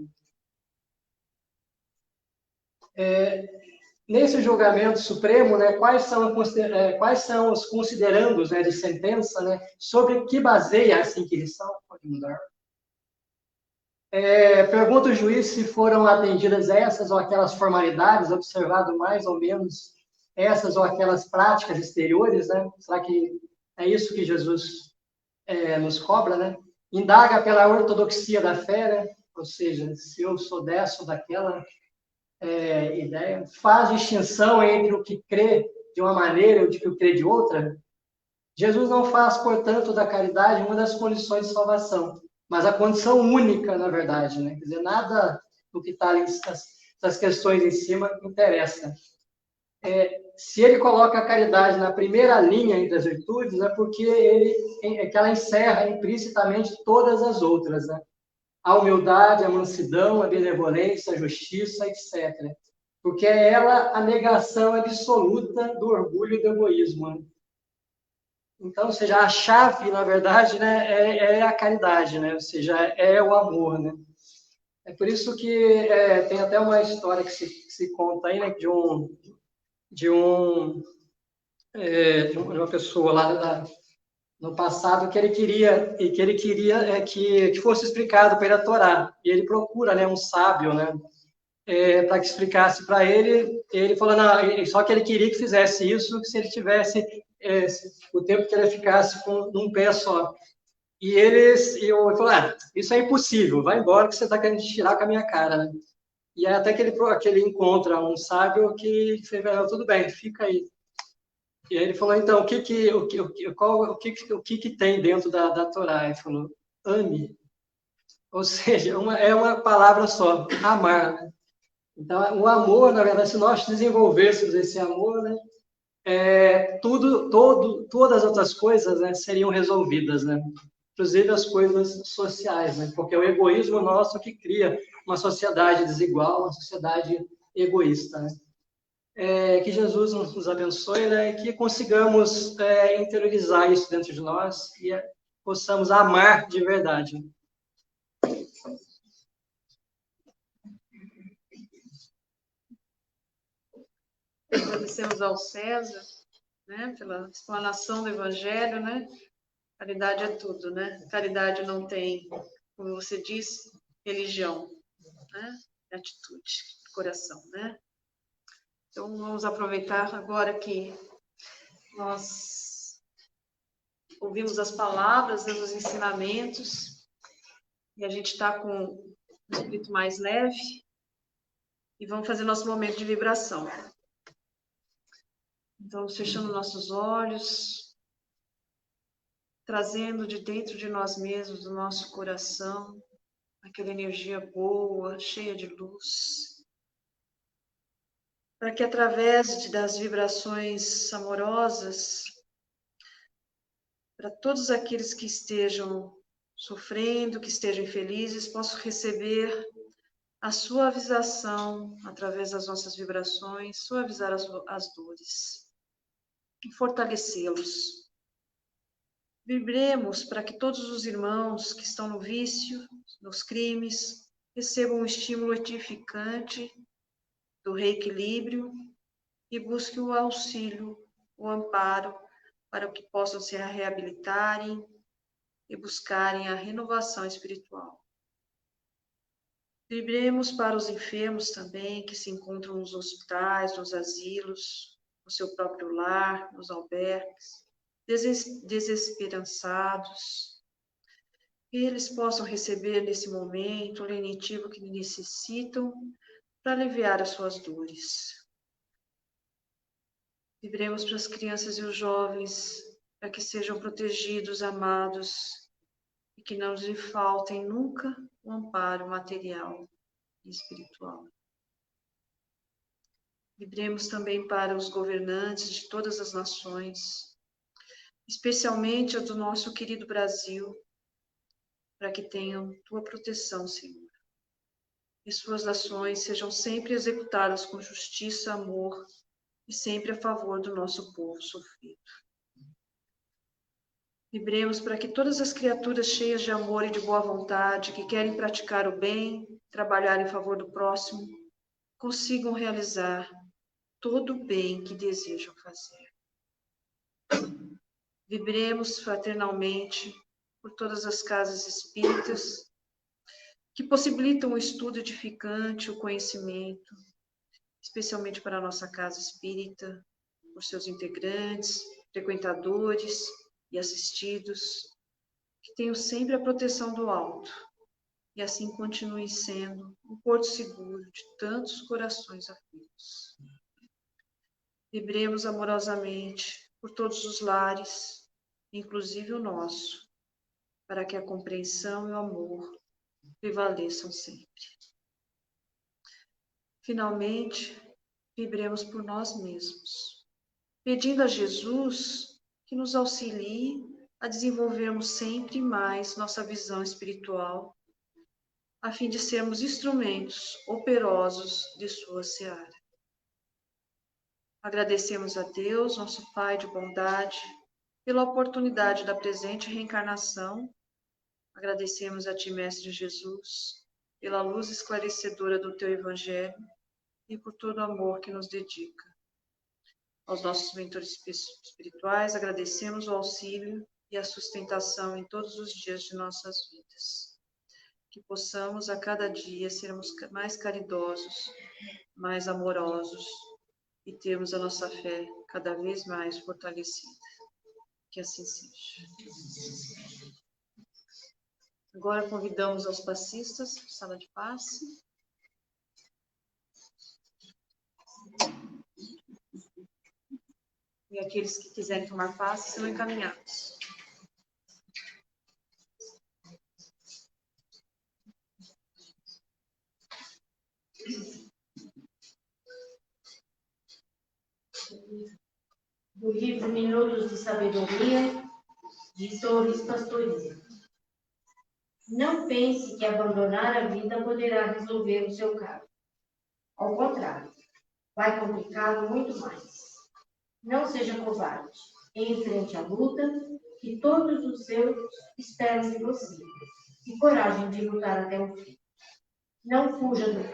Nesse julgamento supremo, né, quais são os considerandos, né, de sentença, né, sobre que baseia essa inquirição? Pode mudar. Pergunta o juiz se foram atendidas essas ou aquelas formalidades, observado mais ou menos essas ou aquelas práticas exteriores, né? Será que é isso que Jesus nos cobra, né? Indaga pela ortodoxia da fé, né? Ou seja, se eu sou dessa ou daquela ideia, faz distinção entre o que crê de uma maneira e o que crê de outra. Jesus não faz, portanto, da caridade uma das condições de salvação, mas a condição única, na verdade, né? Quer dizer, nada do que está ali, essas questões em cima, interessa. Se ele coloca a caridade na primeira linha entre as virtudes, é porque que ela encerra implicitamente todas as outras, né? A humildade, a mansidão, a benevolência, a justiça, etc. Porque é ela a negação absoluta do orgulho e do egoísmo, né? Então, ou seja, a chave, na verdade, né, é a caridade, né? Ou seja, é o amor, né? É por isso que tem até uma história que se conta aí, né, de uma pessoa lá no passado que ele queria que fosse explicado para ele a Torá. E ele procura, né, um sábio, né, para que explicasse para ele. Ele falou, não, só que ele queria que fizesse isso se ele tivesse o tempo que ele ficasse num pé só. E eu falou, isso é impossível, vai embora que você está querendo tirar com a minha cara, né? E aí até que ele encontra um sábio que fala, tudo bem, fica aí. E aí ele falou, então, o que tem dentro da Torá? Ele falou, ame. Ou seja, é uma palavra só, amar, né? Então, o amor, na verdade, se nós desenvolvêssemos esse amor, né, todas as outras coisas, né, seriam resolvidas, né? Inclusive as coisas sociais, né? Porque é o egoísmo nosso que cria uma sociedade desigual, uma sociedade egoísta, né? Que Jesus nos abençoe, né? E que consigamos interiorizar isso dentro de nós e possamos amar de verdade. Agradecemos ao César, né, pela explanação do Evangelho, né? Caridade é tudo, né? Caridade não tem, como você disse, religião, né? É atitude, coração, né? Então, vamos aproveitar agora que nós ouvimos as palavras, né, os ensinamentos, e a gente está com o espírito mais leve, e vamos fazer nosso momento de vibração. Então, fechando nossos olhos, trazendo de dentro de nós mesmos, do nosso coração, aquela energia boa, cheia de luz, para que através das vibrações amorosas, para todos aqueles que estejam sofrendo, que estejam infelizes, possam receber a suavização através das nossas vibrações, suavizar as dores e fortalecê-los. Vibremos para que todos os irmãos que estão no vício, nos crimes, recebam um estímulo edificante do reequilíbrio e busquem o auxílio, o amparo, para que possam se reabilitarem e buscarem a renovação espiritual. Vibremos para os enfermos também, que se encontram nos hospitais, nos asilos, no seu próprio lar, nos albergues, desesperançados, que eles possam receber nesse momento o lenitivo que necessitam para aliviar as suas dores. Vibremos para as crianças e os jovens, para que sejam protegidos, amados, e que não lhes faltem nunca o amparo material e espiritual. Vibremos também para os governantes de todas as nações, especialmente a do nosso querido Brasil, para que tenham tua proteção, Senhor. E suas ações sejam sempre executadas com justiça, amor e sempre a favor do nosso povo sofrido. Vibremos para que todas as criaturas cheias de amor e de boa vontade, que querem praticar o bem, trabalhar em favor do próximo, consigam realizar todo o bem que desejam fazer. Vibremos fraternalmente por todas as casas espíritas que possibilitam o estudo edificante, o conhecimento, especialmente para a nossa casa espírita, por seus integrantes, frequentadores e assistidos, que tenham sempre a proteção do alto e assim continuem sendo um porto seguro de tantos corações aflitos. Vibremos amorosamente por todos os lares, inclusive o nosso, para que a compreensão e o amor prevaleçam sempre. Finalmente, vibremos por nós mesmos, pedindo a Jesus que nos auxilie a desenvolvermos sempre mais nossa visão espiritual, a fim de sermos instrumentos operosos de sua seara. Agradecemos a Deus, nosso Pai de bondade, pela oportunidade da presente reencarnação. Agradecemos a Ti, Mestre Jesus, pela luz esclarecedora do Teu Evangelho e por todo o amor que nos dedica. Aos nossos mentores espirituais, agradecemos o auxílio e a sustentação em todos os dias de nossas vidas. Que possamos a cada dia sermos mais caridosos, mais amorosos e termos a nossa fé cada vez mais fortalecida. Que assim seja. Agora convidamos aos passistas, sala de passe. E aqueles que quiserem tomar passe serão encaminhados. Do livro Minutos de Sabedoria, de Solis Pastoria. Não pense que abandonar a vida poderá resolver o seu caso. Ao contrário, vai complicá-lo muito mais. Não seja covarde. Enfrente a luta que todos os seus esperam de você. E coragem de lutar até o fim. Não fuja do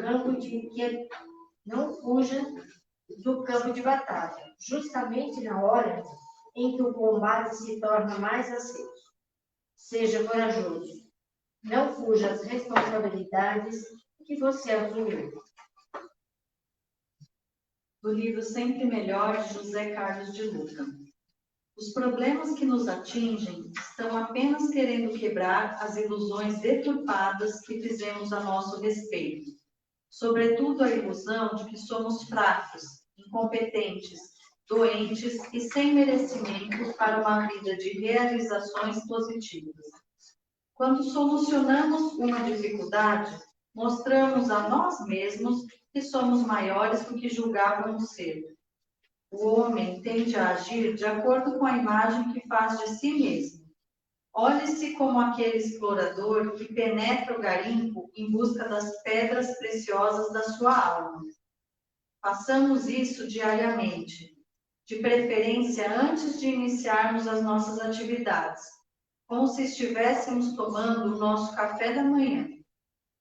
campo de batalha, justamente na hora em que o combate se torna mais aceso. Seja corajoso. Não fuja às responsabilidades que você assumiu. Do livro Sempre Melhor, de José Carlos de Luca. Os problemas que nos atingem estão apenas querendo quebrar as ilusões deturpadas que fizemos a nosso respeito. Sobretudo a ilusão de que somos fracos, incompetentes, doentes e sem merecimento para uma vida de realizações positivas. Quando solucionamos uma dificuldade, mostramos a nós mesmos que somos maiores do que julgávamos ser. O homem tende a agir de acordo com a imagem que faz de si mesmo. Olhe-se como aquele explorador que penetra o garimpo em busca das pedras preciosas da sua alma. Façamos isso diariamente, de preferência antes de iniciarmos as nossas atividades, como se estivéssemos tomando o nosso café da manhã.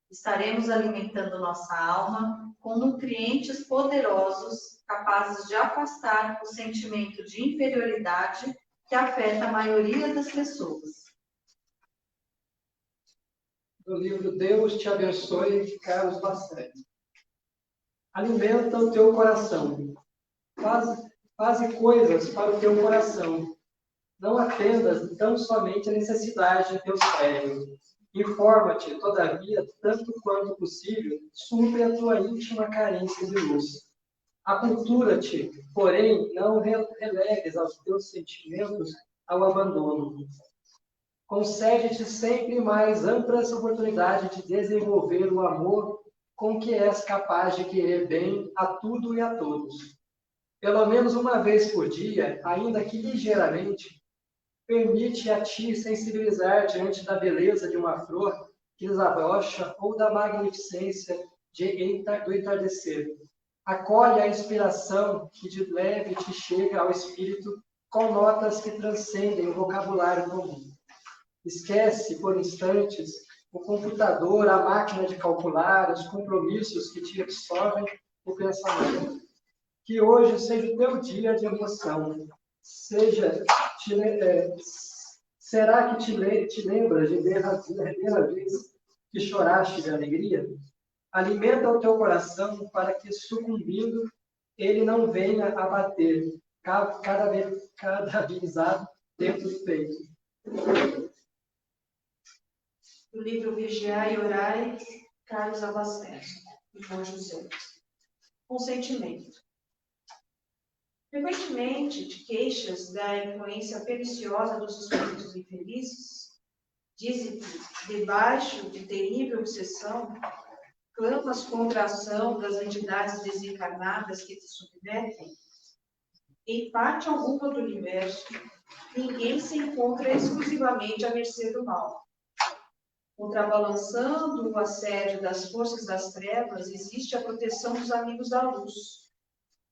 Estaremos alimentando nossa alma com nutrientes poderosos, capazes de afastar o sentimento de inferioridade que afeta a maioria das pessoas. Do livro Deus te abençoe, de Carlos Lacerda. Alimenta o teu coração. Faze coisas para o teu coração. Não atendas tão somente a necessidade do teu cérebro. Informa-te, todavia, tanto quanto possível, sobre a tua íntima carência de luz. Acultura-te, porém, não relegues aos teus sentimentos ao abandono. Concede-te sempre mais amplas oportunidades de desenvolver o amor com que és capaz de querer bem a tudo e a todos. Pelo menos uma vez por dia, ainda que ligeiramente, permite a ti sensibilizar diante da beleza de uma flor que desabrocha ou da magnificência do entardecer. Acolhe a inspiração que de leve te chega ao espírito com notas que transcendem o vocabulário comum. Esquece, por instantes, o computador, a máquina de calcular, os compromissos que te absorvem o pensamento. Que hoje seja o teu dia de emoção. Será que te lembras de primeira vez que choraste de alegria? Alimenta o teu coração para que, sucumbindo, ele não venha a bater, cada avisado dentro do peito. Do livro Vigiai e Orai, Carlos Abasteiro, João José. Consentimento. Frequentemente, de queixas da influência perniciosa dos espíritos infelizes, dizem que, debaixo de terrível obsessão, clamas contra a ação das entidades desencarnadas que te submetem. Em parte alguma do universo, ninguém se encontra exclusivamente à mercê do mal. Contrabalançando o assédio das forças das trevas, existe a proteção dos amigos da luz.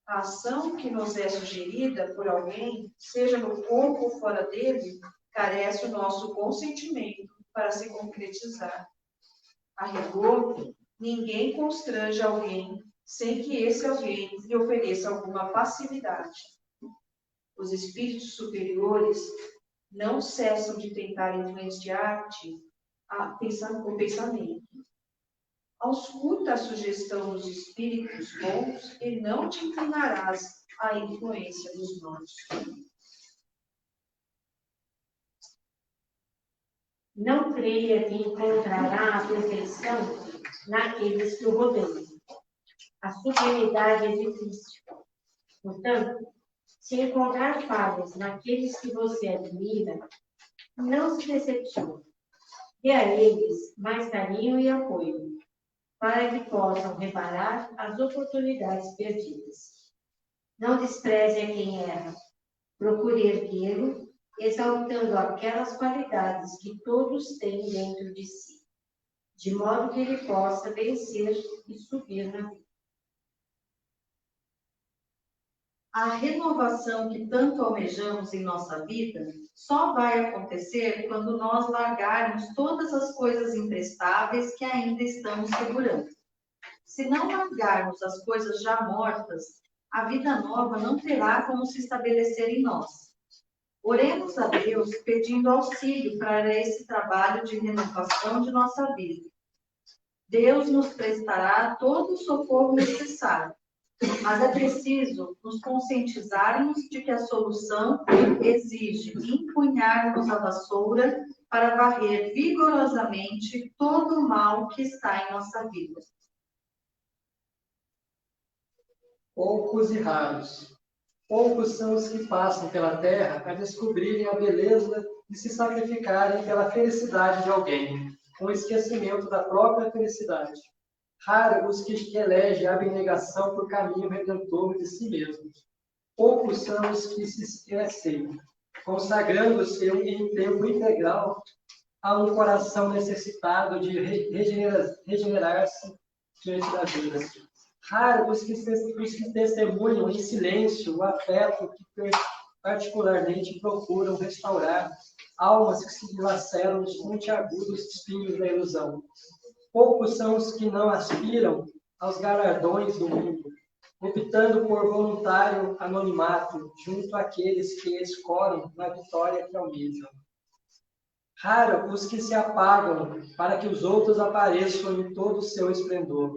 A ação que nos é sugerida por alguém, seja no corpo ou fora dele, carece o nosso consentimento para se concretizar. A rigor, ninguém constrange alguém sem que esse alguém lhe ofereça alguma passividade. Os espíritos superiores não cessam de tentar influenciar-te com pensamento. Ausculta a sugestão dos espíritos bons e não te inclinarás à influência dos maus. Não creia que encontrará a perfeição naqueles que o rodeiam. A sublimidade é difícil. Portanto, se encontrar falhas naqueles que você admira, não se decepcione. Dê a eles mais carinho e apoio, para que possam reparar as oportunidades perdidas. Não despreze a quem erra. Procure erguê-lo, exaltando aquelas qualidades que todos têm dentro de si, de modo que ele possa vencer e subir na vida. A renovação que tanto almejamos em nossa vida só vai acontecer quando nós largarmos todas as coisas imprestáveis que ainda estamos segurando. Se não largarmos as coisas já mortas, a vida nova não terá como se estabelecer em nós. Oremos a Deus pedindo auxílio para esse trabalho de renovação de nossa vida. Deus nos prestará todo o socorro necessário, mas é preciso nos conscientizarmos de que a solução exige empunharmos a vassoura para varrer vigorosamente todo o mal que está em nossa vida. Poucos e raros. Poucos são os que passam pela terra a descobrirem a beleza de se sacrificarem pela felicidade de alguém, com o esquecimento da própria felicidade. Raros os que elegem a abnegação por caminho redentor de si mesmos. Poucos são os que se esquecem, consagrando-se em tempo integral a um coração necessitado de regenerar-se diante da vida. Raros os que testemunham em silêncio o afeto que particularmente procuram restaurar almas que se dilaceram nos pontiagudos espinhos da ilusão. Poucos são os que não aspiram aos galardões do mundo, optando por voluntário anonimato junto àqueles que escoram na vitória que almejam. Raros os que se apagam para que os outros apareçam em todo o seu esplendor.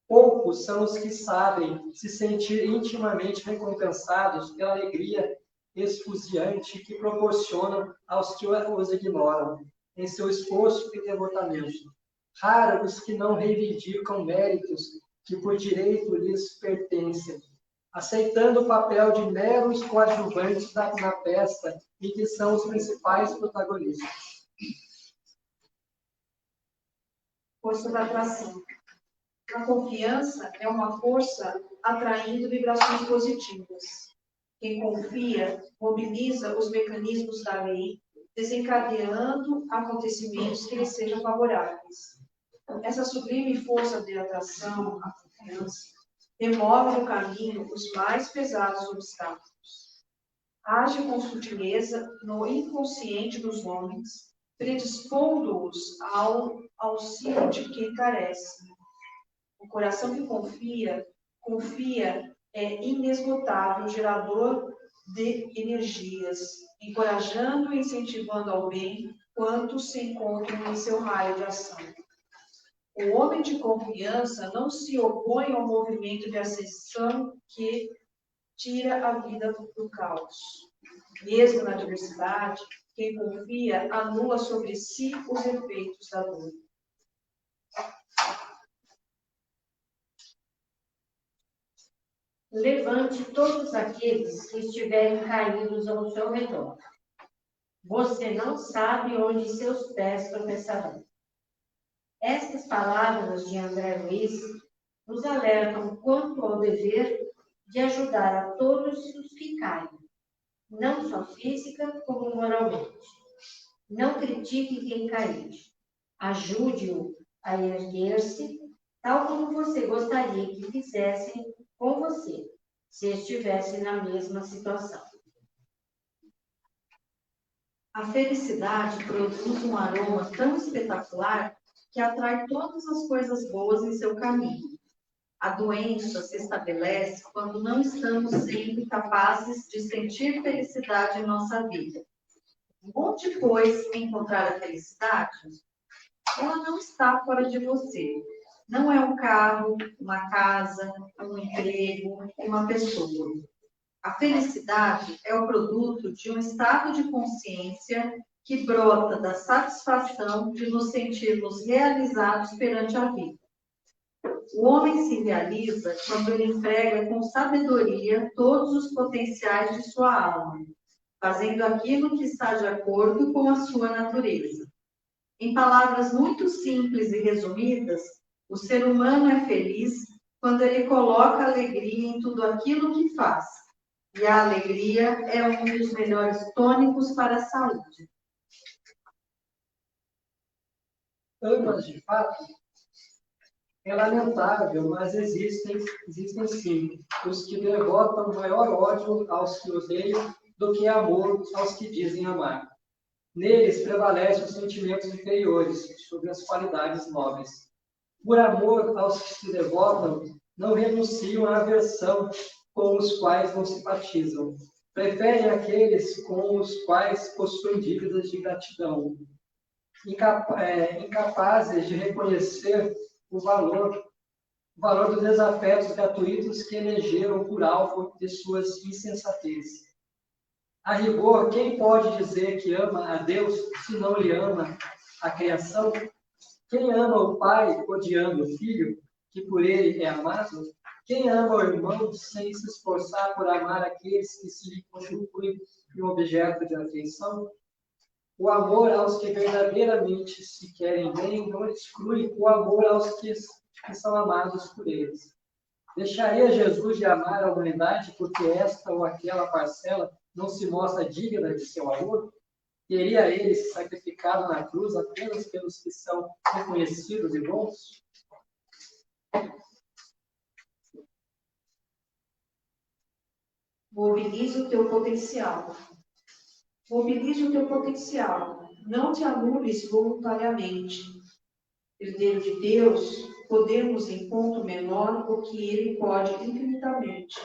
Poucos são os que sabem se sentir intimamente recompensados pela alegria esfuziante que proporcionam aos que os ignoram, em seu esforço e devotamento. Raros os que não reivindicam méritos que por direito lhes pertencem, aceitando o papel de meros coadjuvantes na peça em que são os principais protagonistas. Força da atração. A confiança é uma força atraindo vibrações positivas. Quem confia mobiliza os mecanismos da lei, desencadeando acontecimentos que lhe sejam favoráveis. Essa sublime força de atração, a confiança, remove do caminho os mais pesados obstáculos. Age com sutileza no inconsciente dos homens, predispondo-os ao auxílio de quem carece. O coração que confia é inesgotável, gerador de energias, encorajando e incentivando ao bem quantos se encontram em seu raio de ação. O homem de confiança não se opõe ao movimento de ascensão que tira a vida do caos. Mesmo na adversidade, quem confia anula sobre si os efeitos da dor. Levante todos aqueles que estiverem caídos ao seu redor. Você não sabe onde seus pés tropeçarão. Estas palavras de André Luiz nos alertam quanto ao dever de ajudar a todos os que caem, não só física como moralmente. Não critique quem cair. Ajude-o a erguer-se, tal como você gostaria que fizessem com você, se estivesse na mesma situação. A felicidade produz um aroma tão espetacular que atrai todas as coisas boas em seu caminho. A doença se estabelece quando não estamos sempre capazes de sentir felicidade em nossa vida. Onde, pois, encontrar a felicidade? Ela não está fora de você. Não é um carro, uma casa, um emprego, uma pessoa. A felicidade é o produto de um estado de consciência que brota da satisfação de nos sentirmos realizados perante a vida. O homem se realiza quando ele emprega com sabedoria todos os potenciais de sua alma, fazendo aquilo que está de acordo com a sua natureza. Em palavras muito simples e resumidas, o ser humano é feliz quando ele coloca alegria em tudo aquilo que faz. E a alegria é um dos melhores tônicos para a saúde. Ambas, de fato, é lamentável, mas existem sim os que devotam maior ódio aos que odeiam do que amor aos que dizem amar. Neles prevalecem os sentimentos inferiores sobre as qualidades nobres. Por amor aos que se devotam, não renunciam à aversão com os quais não simpatizam. Preferem aqueles com os quais possuem dívidas de gratidão. Incapazes de reconhecer o valor dos desafetos gratuitos que elegeram por alvo de suas insensatezes. A rigor, quem pode dizer que ama a Deus se não lhe ama a criação? Quem ama o pai odiando o filho, que por ele é amado? Quem ama o irmão sem se esforçar por amar aqueles que se lhe constituem um objeto de afeição? O amor aos que verdadeiramente se querem bem não exclui o amor aos que são amados por eles. Deixaria Jesus de amar a humanidade porque esta ou aquela parcela não se mostra digna de seu amor? Teria ele se sacrificado na cruz apenas pelos que são reconhecidos e bons? Mobilize o teu potencial. Mobilize o teu potencial. Não te anules voluntariamente. Herdeiro de Deus, podemos em ponto menor o que ele pode infinitamente.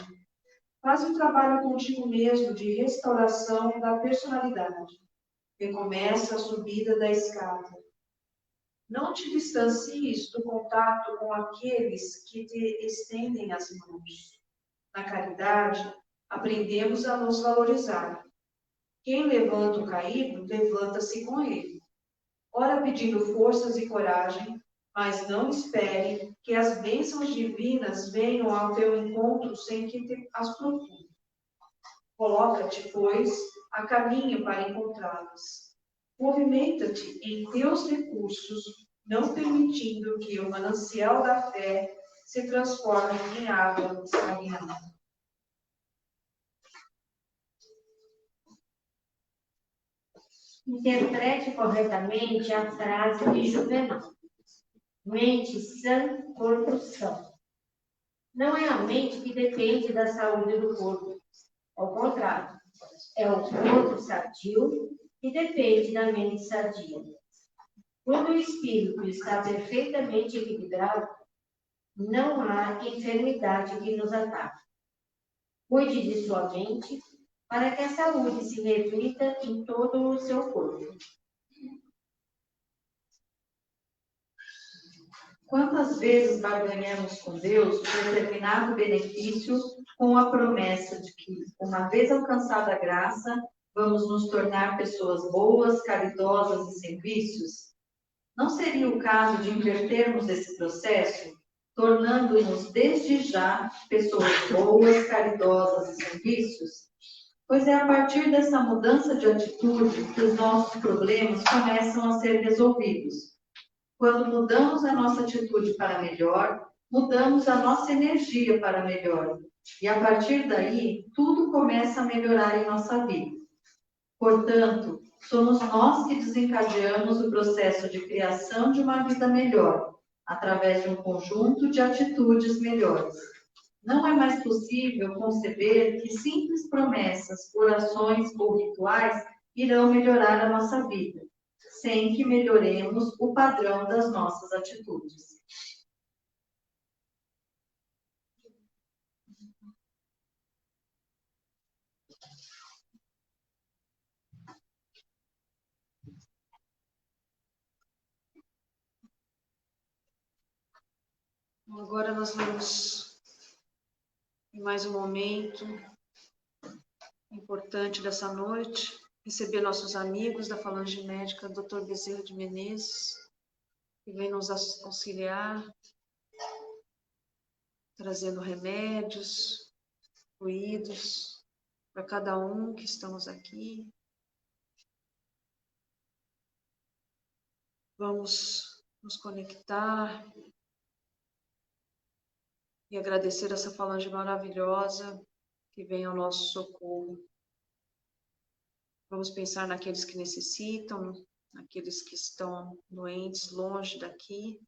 Faz um trabalho contigo mesmo de restauração da personalidade. Recomeça a subida da escada. Não te distancies do contato com aqueles que te estendem as mãos. Na caridade, aprendemos a nos valorizar. Quem levanta o caído, levanta-se com ele. Ora pedindo forças e coragem, mas não espere que as bênçãos divinas venham ao teu encontro sem que te as procure. Coloca-te, pois, a caminho para encontrá-las. Movimenta-te em teus recursos, não permitindo que o manancial da fé se transforme em água estagnada. Interprete corretamente a frase de Juvenal. Mente sã, corpo são. Não é a mente que depende da saúde do corpo. Ao contrário, é o corpo sadio que depende da mente sadia. Quando o espírito está perfeitamente equilibrado, não há enfermidade que nos ataque. Cuide de sua mente para que a saúde se reflita em todo o seu corpo. Quantas vezes barganhamos com Deus determinado benefício com a promessa de que, uma vez alcançada a graça, vamos nos tornar pessoas boas, caridosas e sem vícios? Não seria o caso de invertermos esse processo, tornando-nos desde já pessoas boas, caridosas e sem vícios? Pois é a partir dessa mudança de atitude que os nossos problemas começam a ser resolvidos. Quando mudamos a nossa atitude para melhor, mudamos a nossa energia para melhor. E a partir daí, tudo começa a melhorar em nossa vida. Portanto, somos nós que desencadeamos o processo de criação de uma vida melhor, através de um conjunto de atitudes melhores. Não é mais possível conceber que simples promessas, orações ou rituais irão melhorar a nossa vida, sem que melhoremos o padrão das nossas atitudes. Agora nós vamos, em mais um momento importante dessa noite, receber nossos amigos da Falange Médica, Dr. Bezerra de Menezes, que vem nos auxiliar, trazendo remédios, fluidos, para cada um que estamos aqui. Vamos nos conectar e agradecer essa falange maravilhosa que vem ao nosso socorro. Vamos pensar naqueles que necessitam, naqueles que estão doentes, longe daqui,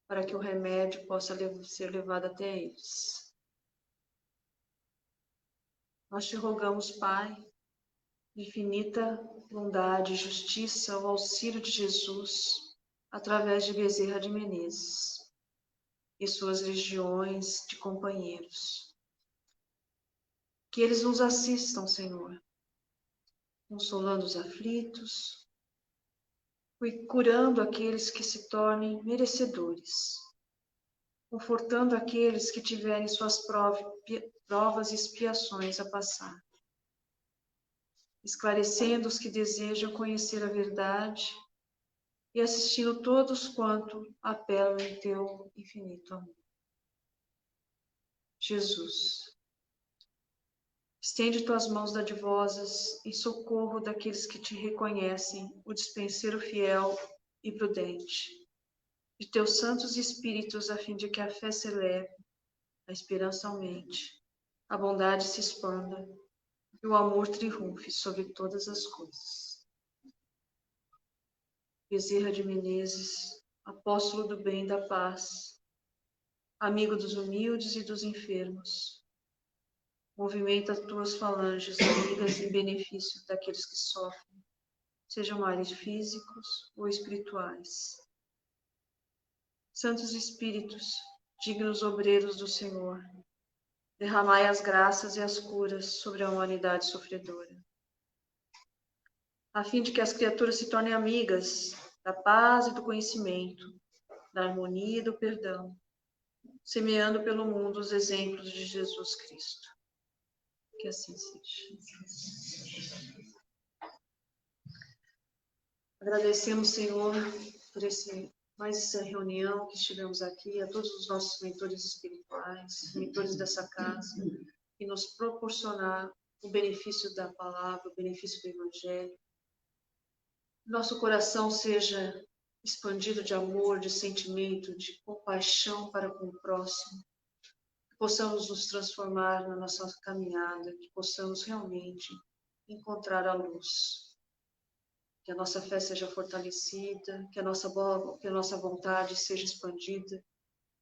para que o remédio possa ser levado até eles. Nós te rogamos, Pai, de infinita bondade e justiça, o auxílio de Jesus, através de Bezerra de Menezes e suas legiões de companheiros. Que eles nos assistam, Senhor, consolando os aflitos, e curando aqueles que se tornem merecedores, confortando aqueles que tiverem suas provas e expiações a passar, esclarecendo os que desejam conhecer a verdade e assistindo todos quanto apelam em teu infinito amor. Jesus, estende tuas mãos dadivosas em socorro daqueles que te reconhecem, o dispenseiro fiel e prudente, de teus santos espíritos, a fim de que a fé se eleve, a esperança aumente, a bondade se expanda e o amor triunfe sobre todas as coisas. Bezerra de Menezes, apóstolo do bem e da paz, amigo dos humildes e dos enfermos, movimenta as tuas falanges amigas em benefício daqueles que sofrem, sejam males físicos ou espirituais. Santos Espíritos, dignos obreiros do Senhor, derramai as graças e as curas sobre a humanidade sofredora, a fim de que as criaturas se tornem amigas da paz e do conhecimento, da harmonia e do perdão, semeando pelo mundo os exemplos de Jesus Cristo. Que assim seja. Agradecemos, Senhor, por mais essa reunião que estivemos aqui, a todos os nossos mentores espirituais, mentores dessa casa, que nos proporcionar o benefício da palavra, o benefício do Evangelho. Nosso coração seja expandido de amor, de sentimento, de compaixão para com o próximo. Que possamos nos transformar na nossa caminhada, que possamos realmente encontrar a luz. Que a nossa fé seja fortalecida, que a nossa vontade seja expandida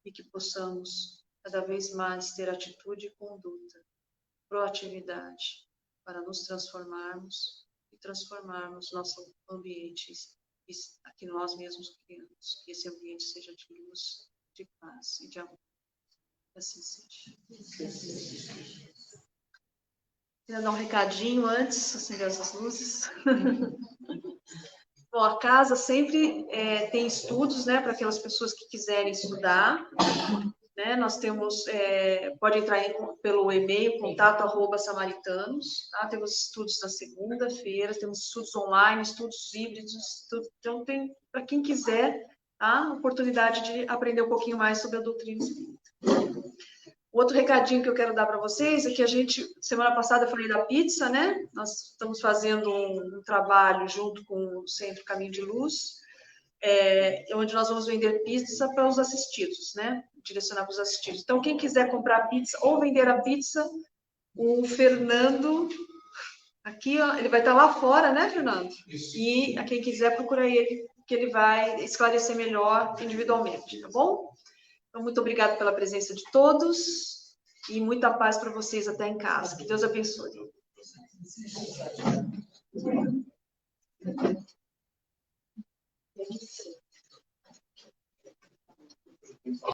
e que possamos cada vez mais ter atitude e conduta, proatividade, para nos transformarmos e transformarmos nosso ambiente que nós mesmos criamos, que esse ambiente seja de luz, de paz e de amor. Assim seja. Queria dar um recadinho antes, acender essas luzes. Bom, a casa sempre tem estudos, né, para aquelas pessoas que quiserem estudar. Né? Nós temos, pode entrar pelo e-mail, contato@samaritanos, tá? Temos estudos na segunda-feira, temos estudos online, estudos híbridos, então tem, para quem quiser, a oportunidade de aprender um pouquinho mais sobre a doutrina espírita. Outro recadinho que eu quero dar para vocês é que a gente, semana passada eu falei da pizza, né? Nós estamos fazendo um trabalho junto com o Centro Caminho de Luz, onde nós vamos vender pizza para os assistidos, né? Direcionar para os assistidos. Então, quem quiser comprar pizza ou vender a pizza, o Fernando, aqui, ó, ele vai estar lá fora, né, Fernando? Isso. E a quem quiser, procura ele, que ele vai esclarecer melhor individualmente, tá bom? Então, muito obrigada pela presença de todos e muita paz para vocês até em casa. Que Deus abençoe.